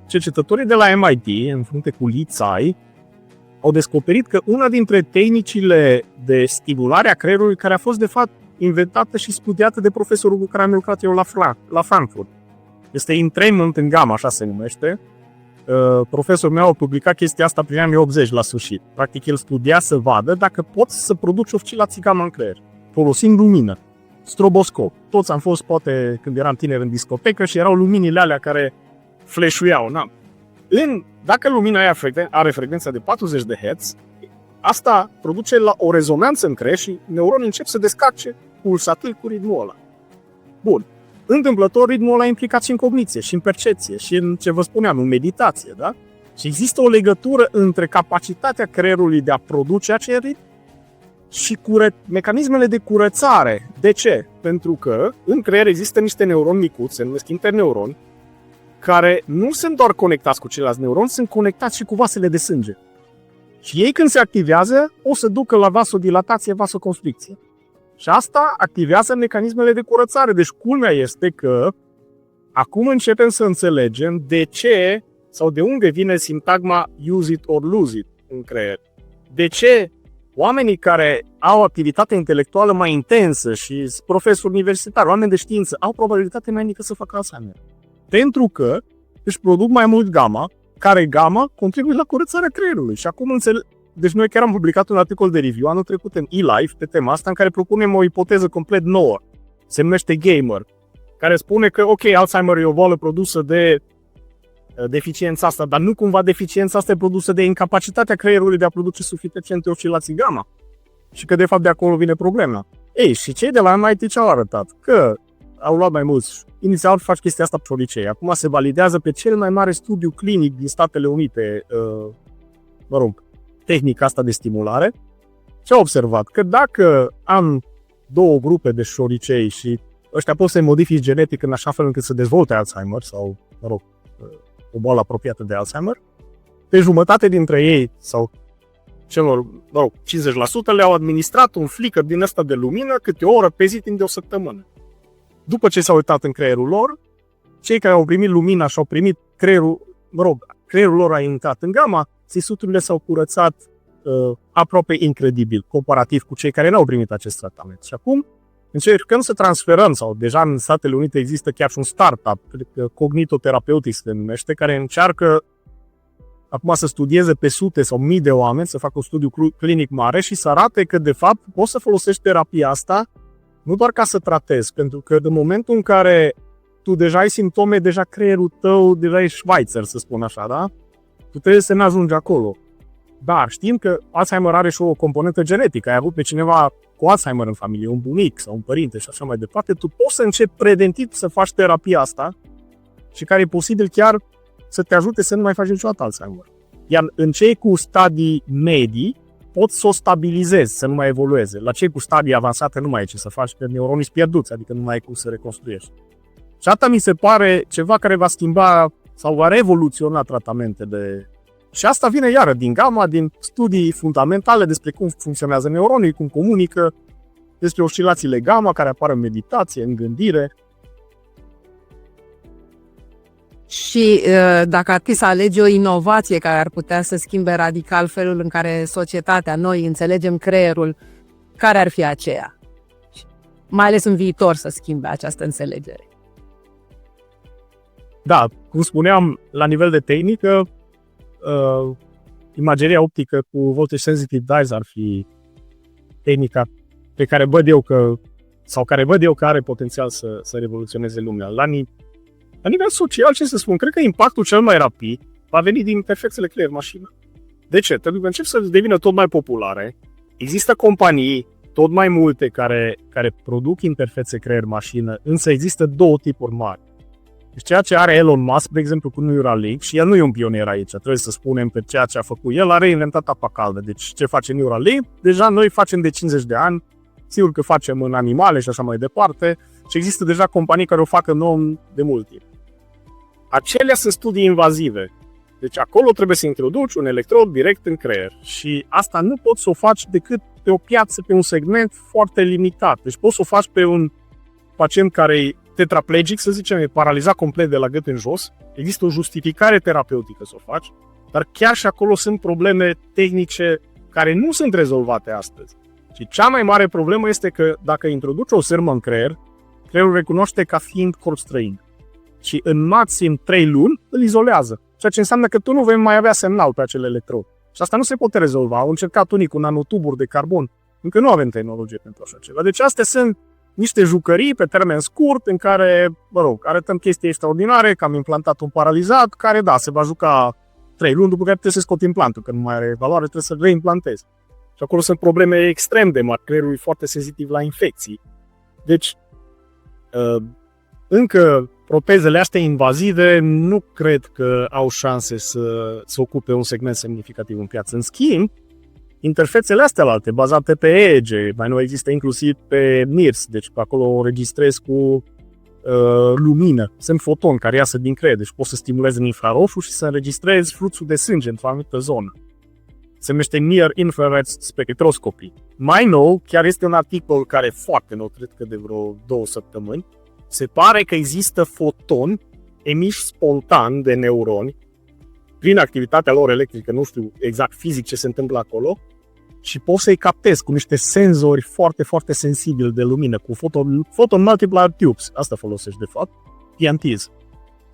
cercetătorii de la MIT, în frunte cu Li Tsai, au descoperit că una dintre tehnicile de stimulare a creierului, care a fost de fapt inventată și studiată de profesorul cu care am lucrat eu la Frankfurt, este entrainment în gamma, așa se numește. Profesorul meu a publicat chestia asta prin anii 80 la sfârșit. Practic el studia să vadă dacă poți să produci oscilații gamma în creier, folosind lumină, stroboscop. Toți am fost, poate, când eram tineri în discotecă și erau luminile alea care flash-uiau. Dacă lumina aia are frecvența de 40 de Hz, asta produce la o rezonanță în creier și neuronii încep să descarce pulsatori cu ritmul ăla. Bun. Întâmplător, ritmul ăla e implicat și în cogniție, și în percepție, și în ce vă spuneam, în meditație, da? Și există o legătură între capacitatea creierului de a produce acel ritm și mecanismele de curățare. De ce? Pentru că în creier există niște neuroni micuți, se numesc interneuroni, care nu sunt doar conectați cu ceilalți neuroni, sunt conectați și cu vasele de sânge. Și ei când se activează, o să ducă la vasodilatație, vasoconstricție. Și asta activează mecanismele de curățare. Deci culmea este că acum începem să înțelegem de ce sau de unde vine sintagma use it or lose it în creier. De ce oamenii care au activitate intelectuală mai intensă și sunt profesori universitari, oameni de știință, au probabilitate mai mică să facă Alzheimer. Pentru că își produc mai mult gamma, care gamma contribuie la curățarea creierului. Și acum înțeleg. Deci noi chiar am publicat un articol de review anul trecut în eLife pe tema asta, în care propunem o ipoteză complet nouă. Se numește Gamer, care spune că, ok, Alzheimer e o boală produsă de deficiența asta, dar nu cumva deficiența asta e produsă de incapacitatea creierului de a produce suficiente oscilații gamma. Și că de fapt de acolo vine problema. Ei, și cei de la MIT ce au arătat? Că au luat mai mulți. Inițial faci chestia asta pe licee. Acum se validează pe cel mai mare studiu clinic din Statele Unite, tehnica asta de stimulare. Ce au observat? Că dacă am două grupe de șoricei și ăștia pot să-i modifici genetic în așa fel încât să dezvolte Alzheimer sau, o boală apropiată de Alzheimer, pe jumătate dintre ei sau celor, 50% le-au administrat un flicker din ăsta de lumină câte o oră pe zi timp de o săptămână. După ce s-au uitat în creierul lor, cei care au primit lumina și au primit creierul lor a intrat în gamma, țesuturile s-au curățat aproape incredibil, comparativ cu cei care n-au primit acest tratament. Și acum încercăm să transferăm, sau deja în Statele Unite există chiar și un startup, cognitoterapeutic se numește, care încearcă acum să studieze pe sute sau mii de oameni, să facă un studiu clinic mare și să arate că, de fapt, poți să folosești terapia asta nu doar ca să tratezi, pentru că în momentul în care tu deja ai simptome, deja creierul tău deja e Schweizer, să spun așa, da? Tu trebuie să ne ajungi acolo. Dar știm că Alzheimer are și o componentă genetică. Ai avut pe cineva cu Alzheimer în familie, un bunic sau un părinte și așa mai departe, tu poți să începi preventiv să faci terapia asta și care e posibil chiar să te ajute să nu mai faci niciodată Alzheimer. Iar în cei cu stadii medii, poți să o stabilizezi, să nu mai evolueze. La cei cu stadii avansate nu mai e ce să faci, că neuronii sunt pierduți, adică nu mai ai cum să reconstruiești. Și asta mi se pare ceva care va schimba sau va revoluționa tratamente de... Și asta vine iară din gama, din studii fundamentale despre cum funcționează neuronii, cum comunică, despre oscilațiile gamma care apar în meditație, în gândire. Și dacă ar fi să alegi o inovație care ar putea să schimbe radical felul în care societatea, noi înțelegem creierul, care ar fi aceea? Mai ales în viitor să schimbe această înțelegere. Da, cum spuneam, la nivel de tehnică, imageria optică cu voltage sensitive dyes ar fi tehnica pe care văd eu că are potențial să revoluționeze lumea. La nivel social, ce să spun, cred că impactul cel mai rapid va veni din interfețele creier-mașină. De ce? Pentru că încep să devină tot mai populare. Există companii tot mai multe care produc interfețe creier-mașină, însă există două tipuri mari. Deci ceea ce are Elon Musk, de exemplu, cu Neuralink, și el nu e un pionier aici, trebuie să spunem pe ceea ce a făcut. El a reinventat apa caldă. Deci ce face Neuralink, deja noi facem de 50 de ani, sigur că facem în animale și așa mai departe, și există deja companii care o fac în om de mult timp. Acelea sunt studii invazive. Deci acolo trebuie să introduci un electrod direct în creier. Și asta nu poți să o faci decât pe o piață, pe un segment foarte limitat. Deci poți să o faci pe un pacient care e tetraplegic, să zicem, e paralizat complet de la gât în jos. Există o justificare terapeutică să o faci, dar chiar și acolo sunt probleme tehnice care nu sunt rezolvate astăzi. Și cea mai mare problemă este că dacă introduci o sârmă în creier, creierul recunoaște ca fiind corp străin. Și în maxim 3 luni îl izolează. Ceea ce înseamnă că tu nu vei mai avea semnal pe acel electrod. Și asta nu se poate rezolva. Au încercat unii cu nanotuburi de carbon. Încă nu avem tehnologie pentru așa ceva. Deci astea sunt niște jucării pe termen scurt în care, arătăm chestii extraordinare, că am implantat un paralizat, care, da, se va juca 3 luni, după care trebuie să scot implantul, că nu mai are valoare, trebuie să reimplantezi. Și acolo sunt probleme extrem de mari. Creierul e foarte senzitiv la infecții. Deci, încă protezele astea invazive nu cred că au șanse să ocupe un segment semnificativ în piață. În schimb, interfețele astea alte, bazate pe EEG, mai nou există inclusiv pe MIRS, deci pe acolo o registrezi cu lumină, semn foton care iasă din creier, deci poți să stimulezi în infraroșu și să înregistrezi fluxul de sânge într-o anumită zonă. Se numește Near Infrared Spectroscopy. Mai nou, chiar este un articol care e foarte nou, cred că de vreo 2 săptămâni, se pare că există fotoni emiși spontan de neuroni prin activitatea lor electrică, nu știu exact fizic ce se întâmplă acolo, și poți să-i captezi cu niște senzori foarte, foarte sensibili de lumină, cu photon multiplier tubes, asta folosești de fapt, PMTs.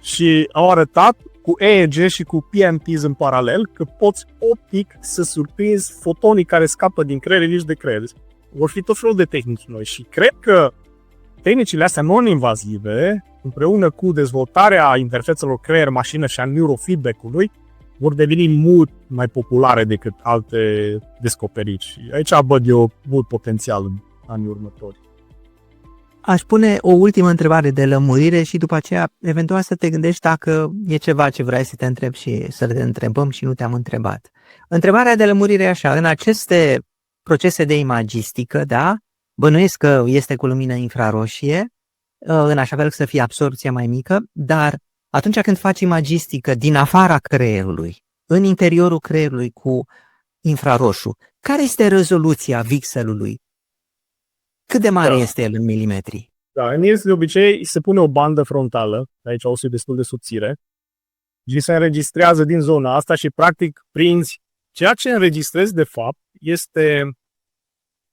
Și au arătat cu EEG și cu PMTs în paralel că poți optic să surprinzi fotonii care scapă din creier emiși de creier. Vor fi tot felul de tehnici noi și cred că tehnicile astea non-invazive, împreună cu dezvoltarea interfețelor creier-mașină și a neurofeedback-ului, vor deveni mult mai populare decât alte descoperiri. Și aici văd eu mult potențial în anii următori. Aș pune o ultimă întrebare de lămurire și după aceea eventual să te gândești dacă e ceva ce vrei să te întrebi și să te întrebăm și nu te-am întrebat. Întrebarea de lămurire e așa, în aceste procese de imagistică, da, bănuiesc că este cu lumină infraroșie, în așa fel să fie absorbția mai mică, dar atunci când faci imagistică din afara creierului, în interiorul creierului cu infraroșu, care este rezoluția pixelului? Cât de mare este el în milimetri? Da, în el de obicei se pune o bandă frontală, aici o să destul de subțire, și se înregistrează din zona asta și practic prinzi ceea ce înregistrezi de fapt este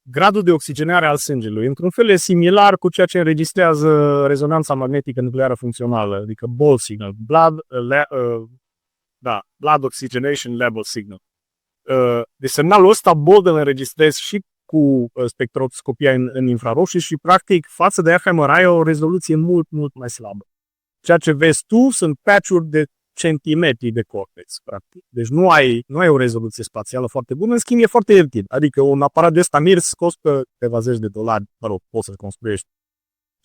gradul de oxigenare al sângelui. Într-un fel e similar cu ceea ce înregistrează rezonanța magnetică nucleară funcțională, adică BOL signal, Blood Oxygenation Level Signal. Deci semnalul ăsta BOL îl înregistrezi și cu spectroscopia în infraroșii și practic față de fMRI ai o rezoluție mult, mult mai slabă. Ceea ce vezi tu sunt patch-uri de centimetri de cortex, practic. Deci nu ai o rezoluție spațială foarte bună, în schimb e foarte ieftin. Adică un aparat de ăsta mirs costă câteva zeci de dolari, mă rog, poți să-l construiești.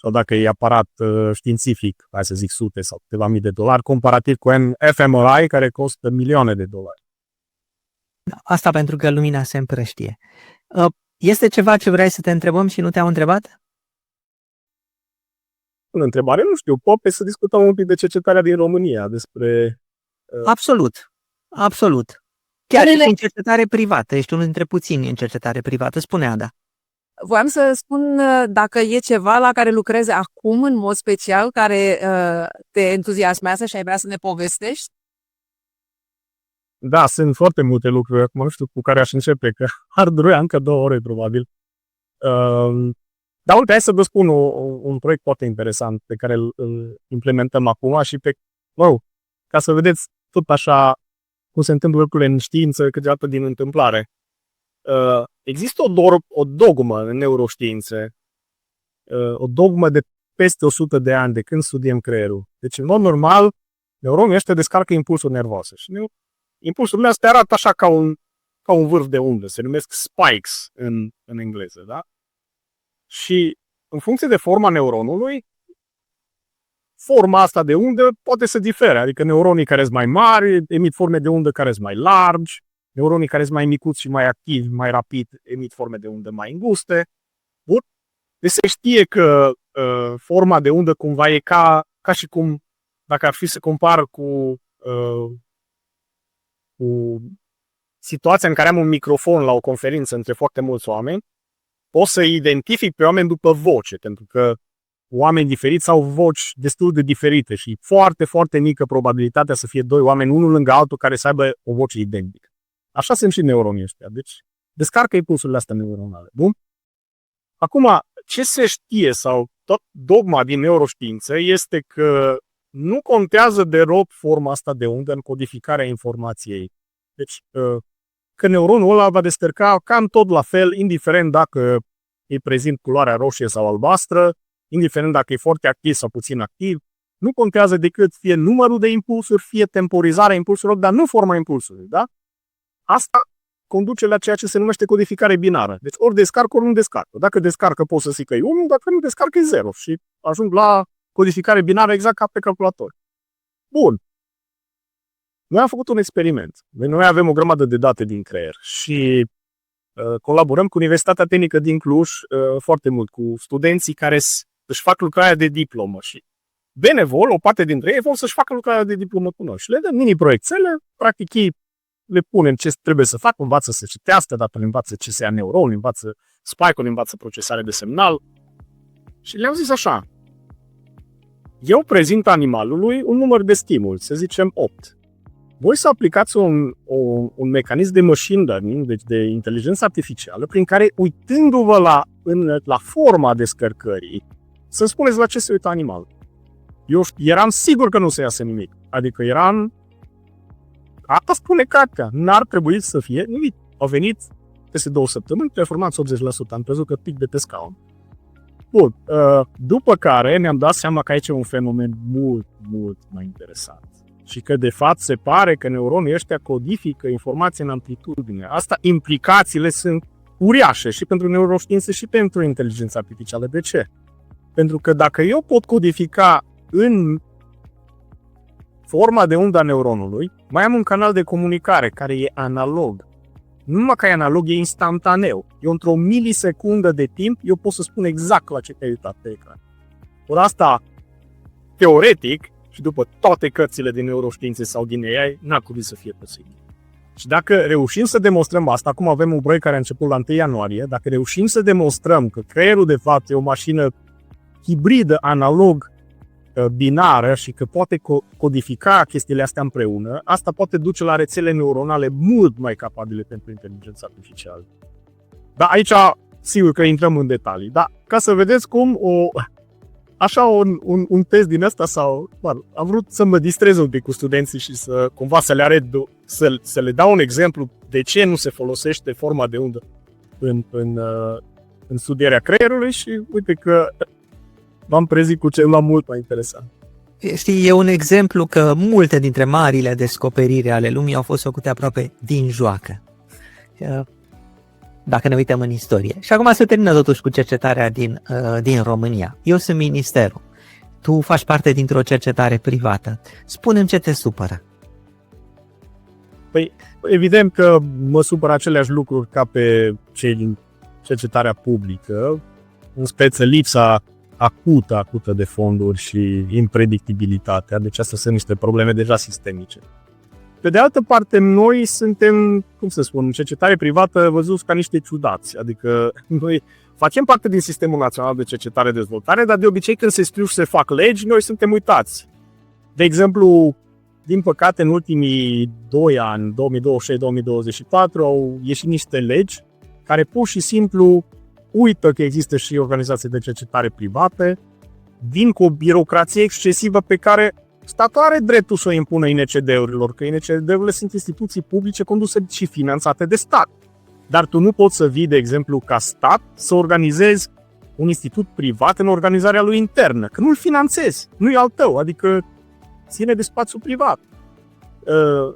Sau dacă e aparat științific, hai să zic sute sau câteva mii de dolari, comparativ cu un fMRI care costă milioane de dolari. Asta pentru că lumina se împrăștie. Este ceva ce vrei să te întrebăm și nu te-am întrebat? În întrebare, nu știu, poate să discutăm un pic de cercetarea din România, despre... Absolut. Chiar și în cercetare privată. Ești unul dintre puțini în cercetare privată, spune Ada. Voiam să spun dacă e ceva la care lucrezi acum în mod special, care te entuziasmează și ai vrea să ne povestești? Da, sunt foarte multe lucruri acum, nu știu cu care aș începe, că ar dura încă 2 ore, probabil. Dar uite, hai să vă spun un proiect foarte interesant pe care îl implementăm acum și ca să vedeți tot așa cum se întâmplă lucrurile în știință, câteodată din întâmplare. Există o dogmă în neuroștiințe, o dogmă de peste 100 de ani de când studiem creierul. Deci, în mod normal, neuronii ăștia descarcă impulsuri nervoase. Și impulsurile astea arată așa ca un vârf de undă, se numesc spikes în engleză, da? Și în funcție de forma neuronului, forma asta de undă poate să difere. Adică neuronii care sunt mai mari emit forme de undă care sunt mai largi, neuronii care sunt mai micuți și mai activi, mai rapid, emit forme de undă mai înguste. Bun? Deci se știe că forma de undă cumva e ca și cum, dacă ar fi să compar cu situația în care am un microfon la o conferință între foarte mulți oameni, pot să identific pe oameni după voce, pentru că oameni diferiți au voci destul de diferite și foarte, foarte mică probabilitatea să fie 2 oameni, unul lângă altul, care să aibă o voce identică. Așa sunt și neuronii ăștia. Deci descarcă impulsurile astea neuronale. Bun? Acum, ce se știe sau tot dogma din neuroștiință este că nu contează deloc forma asta de undă în codificarea informației. Deci, că neuronul ăla va descărca cam tot la fel, indiferent dacă îi prezint culoarea roșie sau albastră, indiferent dacă e foarte activ sau puțin activ. Nu contează decât fie numărul de impulsuri, fie temporizarea impulsurilor, dar nu forma impulsului. Da? Asta conduce la ceea ce se numește codificare binară. Deci ori descarcă, ori nu descarcă. Dacă descarcă, pot să zic că e 1, dacă nu descarcă, e 0. Și ajung la codificare binară exact ca pe calculator. Bun. Noi am făcut un experiment. Noi avem o grămadă de date din creier și colaborăm cu Universitatea Tehnică din Cluj foarte mult, cu studenții care își fac lucrarea de diplomă și benevol, o parte dintre ei vor să-și facă lucrarea de diplomă cu noi și le dăm mini-proiectele, practic ei le punem ce trebuie să facă, învață să citească, dar le învață ce se ia neuron, învață spike-ul, învață procesare de semnal și le-am zis așa: eu prezint animalului un număr de stimuli, să zicem 8. Voi să aplicați un mecanism de machine learning, deci de inteligență artificială, prin care, uitându-vă la forma descărcării, să spuneți la ce se uită animalul. Eu eram sigur că nu se iasă nimic. Adică asta spune cartea. N-ar trebui să fie nimic. Au venit peste 2 săptămâni, performanță 80%. Am crezut că pic de pe scaun. Bun. După care ne-am dat seama că aici e un fenomen mult, mult mai interesant. Și că, de fapt, se pare că neuronii ăștia codifică informații în amplitudine. Asta, implicațiile sunt uriașe și pentru neuroștiințe și pentru inteligența artificială. De ce? Pentru că dacă eu pot codifica în forma de undă a neuronului, mai am un canal de comunicare care e analog. Nu numai că e analog, e instantaneu. Eu, într-o milisecundă de timp, eu pot să spun exact la ce te-ai uitat pe ecran. Ori asta, teoretic, și după toate cărțile din neuroștiințe sau din AI, n-ar trebui să fie posibil. Și dacă reușim să demonstrăm asta, acum avem un proiect care a început la 1 ianuarie, dacă reușim să demonstrăm că creierul de fapt e o mașină hibridă, analog, binară și că poate codifica chestiile astea împreună, asta poate duce la rețele neuronale mult mai capabile pentru inteligența artificială. Dar aici, sigur că intrăm în detalii, dar ca să vedeți cum un test din ăsta am vrut să mă distrez un pic cu studenții și să cumva să le arăt, să le dau un exemplu de ce nu se folosește forma de undă în studierea creierului și uite că v-am prezit cu ceva mult mai interesant. Știi, e un exemplu că multe dintre marile descoperiri ale lumii au fost făcute aproape din joacă. Dacă ne uităm în istorie. Și acum se termină totuși cu cercetarea din România. Eu sunt ministerul. Tu faci parte dintr-o cercetare privată. Spune-mi ce te supără. Păi, evident că mă supără aceleași lucruri ca pe cei din cercetarea publică, în speță lipsa acută de fonduri și impredictibilitatea, deci astea sunt niște probleme deja sistemice. Pe de altă parte, noi suntem, cum să spun, în cercetare privată văzuți ca niște ciudați, adică noi facem parte din Sistemul Național de Cercetare-Dezvoltare, dar de obicei când se scriu și se fac legi, noi suntem uitați. De exemplu, din păcate, în ultimii 2 ani, 2023-2024, au ieșit niște legi care pur și simplu uită că există și organizații de cercetare private, vin cu o birocrație excesivă pe care statul are dreptul să o impună INCD-urilor, că INCD-urile sunt instituții publice conduse și finanțate de stat. Dar tu nu poți să vii, de exemplu, ca stat, să organizezi un institut privat în organizarea lui internă, că nu-l finanțezi, nu e al tău, adică ține de spațiu privat.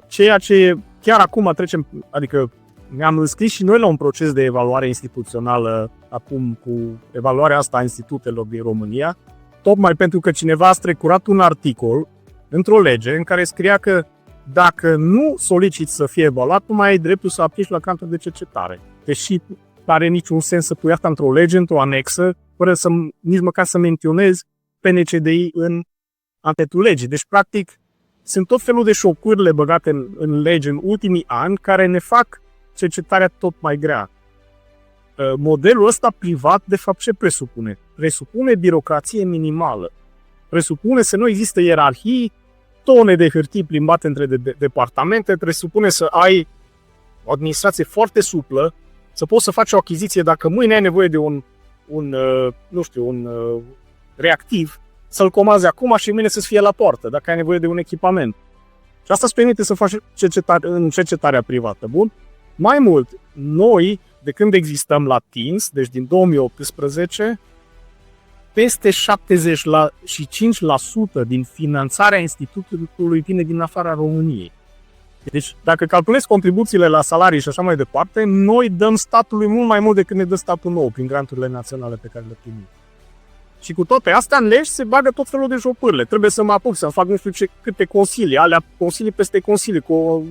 Ceea ce chiar acum trecem, adică ne-am înscris și noi la un proces de evaluare instituțională acum cu evaluarea asta a institutelor din România, tocmai pentru că cineva a strecurat un articol într-o lege în care scria că dacă nu soliciți să fie evaluat, nu mai ai dreptul să aplici la granturi de cercetare. Deși nu are niciun sens să pui asta într-o lege, într-o anexă, fără să nici măcar să menționezi PNCDI în antetul legii. Deci, practic, sunt tot felul de șocurile băgate în lege în ultimii ani care ne fac cercetarea tot mai grea. Modelul ăsta privat, de fapt, ce presupune? Presupune birocrație minimală. Presupune să nu există ierarhii, tone de hârtii plimbate între departamente, presupune să ai o administrație foarte suplă, să poți să faci o achiziție dacă mâine ai nevoie de un reactiv, să-l comanzi acum și mâine să-ți fie la poartă, dacă ai nevoie de un echipament. Și asta îți permite să faci în cercetarea privată. Bun? Mai mult, noi, de când existăm la TINS, deci din 2018, peste 75% din finanțarea institutului vine din afara României. Deci, dacă calculezi contribuțiile la salarii și așa mai departe, noi dăm statului mult mai mult decât ne dă statul nou prin granturile naționale pe care le primim. Și cu toate astea, în legi se bagă tot felul de jocurle. Trebuie să mă apuc să fac nu știu câte consilii, alea consilii peste consilii, cu o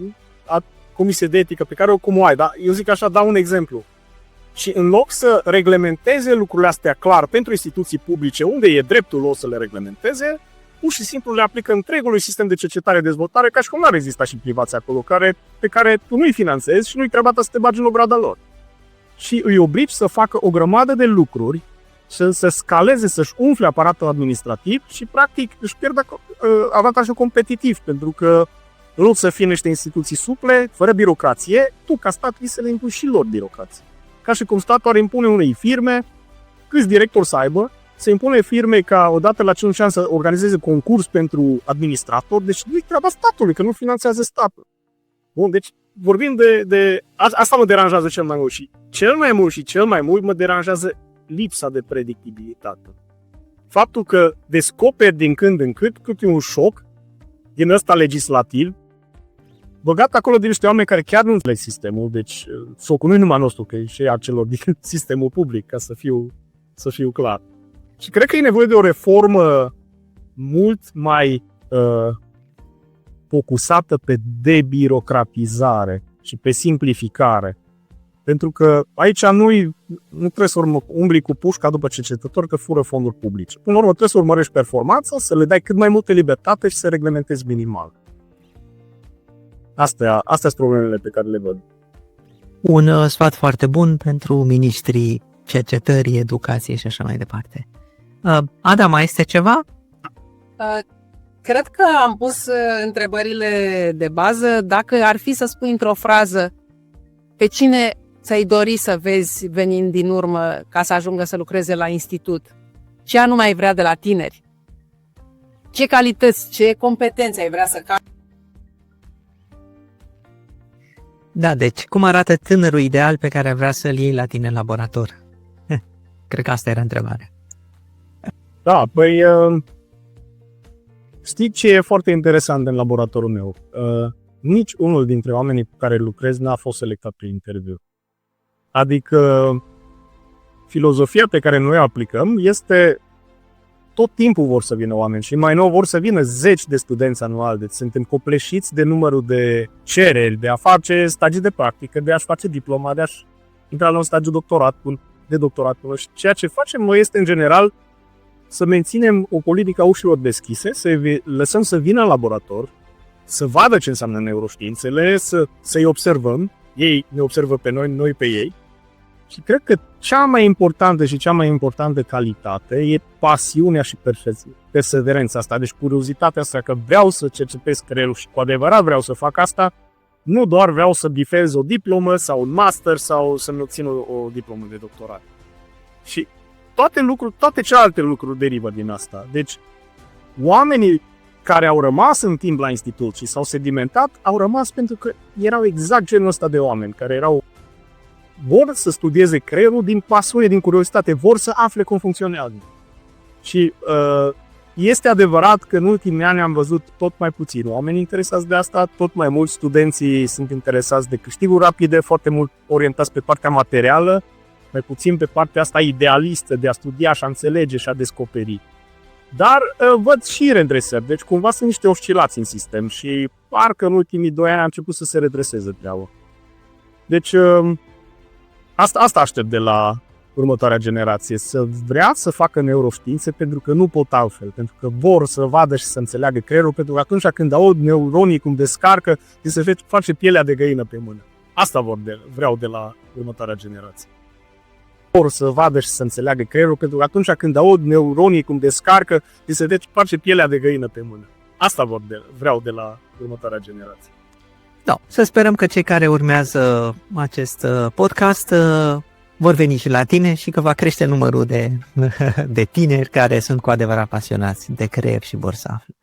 comisie de etică pe care o ai. Dar eu zic așa, dau un exemplu. Și în loc să reglementeze lucrurile astea clar pentru instituții publice, unde e dreptul lor să le reglementeze, pur și simplu le aplică întregului sistem de cercetare-dezvoltare, ca și cum n-ar exista și privați acolo, pe care tu nu-i finanțezi și nu-i treaba ta să te bagi în ograda lor. Și îi obligi să facă o grămadă de lucruri, să scaleze, să-și umfle aparatul administrativ și, practic, își pierd avantajul competitiv, pentru că, în loc să fie niște instituții suple, fără birocrație, tu, ca stat, trebuie să le impui și lor birocrație. Ca și cum statul ar impune unei firme, câți directori să aibă, se impune firme ca odată la 5 ani să organizeze concurs pentru administrator, deci nu-i treaba statului, că nu finanțează statul. Bun, deci vorbim de asta mă deranjează cel mai mult și cel mai mult mă deranjează lipsa de predictibilitate. Faptul că descoperi din când în câte un șoc din ăsta legislativ, băgat acolo de niște oameni care chiar nu înțeleg sistemul, deci șocul nu e numai nostru, că e și a celor din sistemul public, ca să fiu clar. Și cred că e nevoie de o reformă mult mai focusată pe debirocratizare și pe simplificare. Pentru că aici nu trebuie să umbli cu pușca după cercetători că fură fonduri publice. Până la urmă trebuie să urmărești performanța, să le dai cât mai multe libertate și să reglementezi minimal. Astea sunt problemele pe care le văd. Un sfat foarte bun pentru ministrii cercetării, educației și așa mai departe. Ada, mai este ceva? Cred că am pus întrebările de bază. Dacă ar fi să spui într-o frază pe cine ți-ai dori să vezi venind din urmă ca să ajungă să lucreze la institut, ce anume ai vrea de la tineri? Ce calități, ce competențe ai vrea să capi? Da, deci cum arată tânărul ideal pe care vrea să-l iei la tine în laborator? Cred că asta era întrebarea. Da, păi Știi ce e foarte interesant în laboratorul meu? Nici unul dintre oamenii cu care lucrez n-a fost selectat prin interviu. Adică filozofia pe care noi o aplicăm este tot timpul vor să vină oameni și mai nou vor să vină zeci de studenți anual. Deci suntem copleșiți de numărul de cereri, de a face stagii de practică, de a-și face diploma, de a-și intra la un stagiu de doctorat. Și ceea ce facem noi este, în general, să menținem o politică a ușilor deschise, să lăsăm să vină în laborator, să vadă ce înseamnă neuroștiințele, să-i observăm, ei ne observă pe noi, noi pe ei. Și cred că cea mai importantă calitate e pasiunea și perseverența asta, deci curiozitatea asta că vreau să cercetez creierul și cu adevărat vreau să fac asta, nu doar vreau să bifez o diplomă sau un master sau să-mi obțin o diplomă de doctorat. Și toate celelalte lucruri derivă din asta. Deci, oamenii care au rămas în timp la institut și s-au sedimentat, au rămas pentru că erau exact genul ăsta de oameni care vor să studieze creierul din pasiune, din curiozitate, vor să afle cum funcționează. Și este adevărat că în ultimii ani am văzut tot mai puțini oameni interesați de asta, tot mai mulți studenții sunt interesați de câștiguri rapide, foarte mult orientați pe partea materială, mai puțin pe partea asta idealistă de a studia și a înțelege și a descoperi. Dar văd și redresări, deci cumva sunt niște oscilații în sistem și parcă în ultimii 2 ani a început să se redreseze treaba. Deci asta aștept de la următoarea generație, să vrea să facă neuroștiințe pentru că nu pot altfel, pentru că vor să vadă și să înțeleagă creierul, pentru că atunci când aud neuronii cum descarcă, îi se face pielea de găină pe mână. Asta vreau de la următoarea generație. Vor să vadă și să înțeleagă creierul, pentru că atunci când aud neuronii cum descarcă, îi se face pielea de găină pe mână. Asta vreau de la următoarea generație. Da, să sperăm că cei care urmează acest podcast vor veni și la tine și că va crește numărul de tineri care sunt cu adevărat pasionați de creier și vor să afle.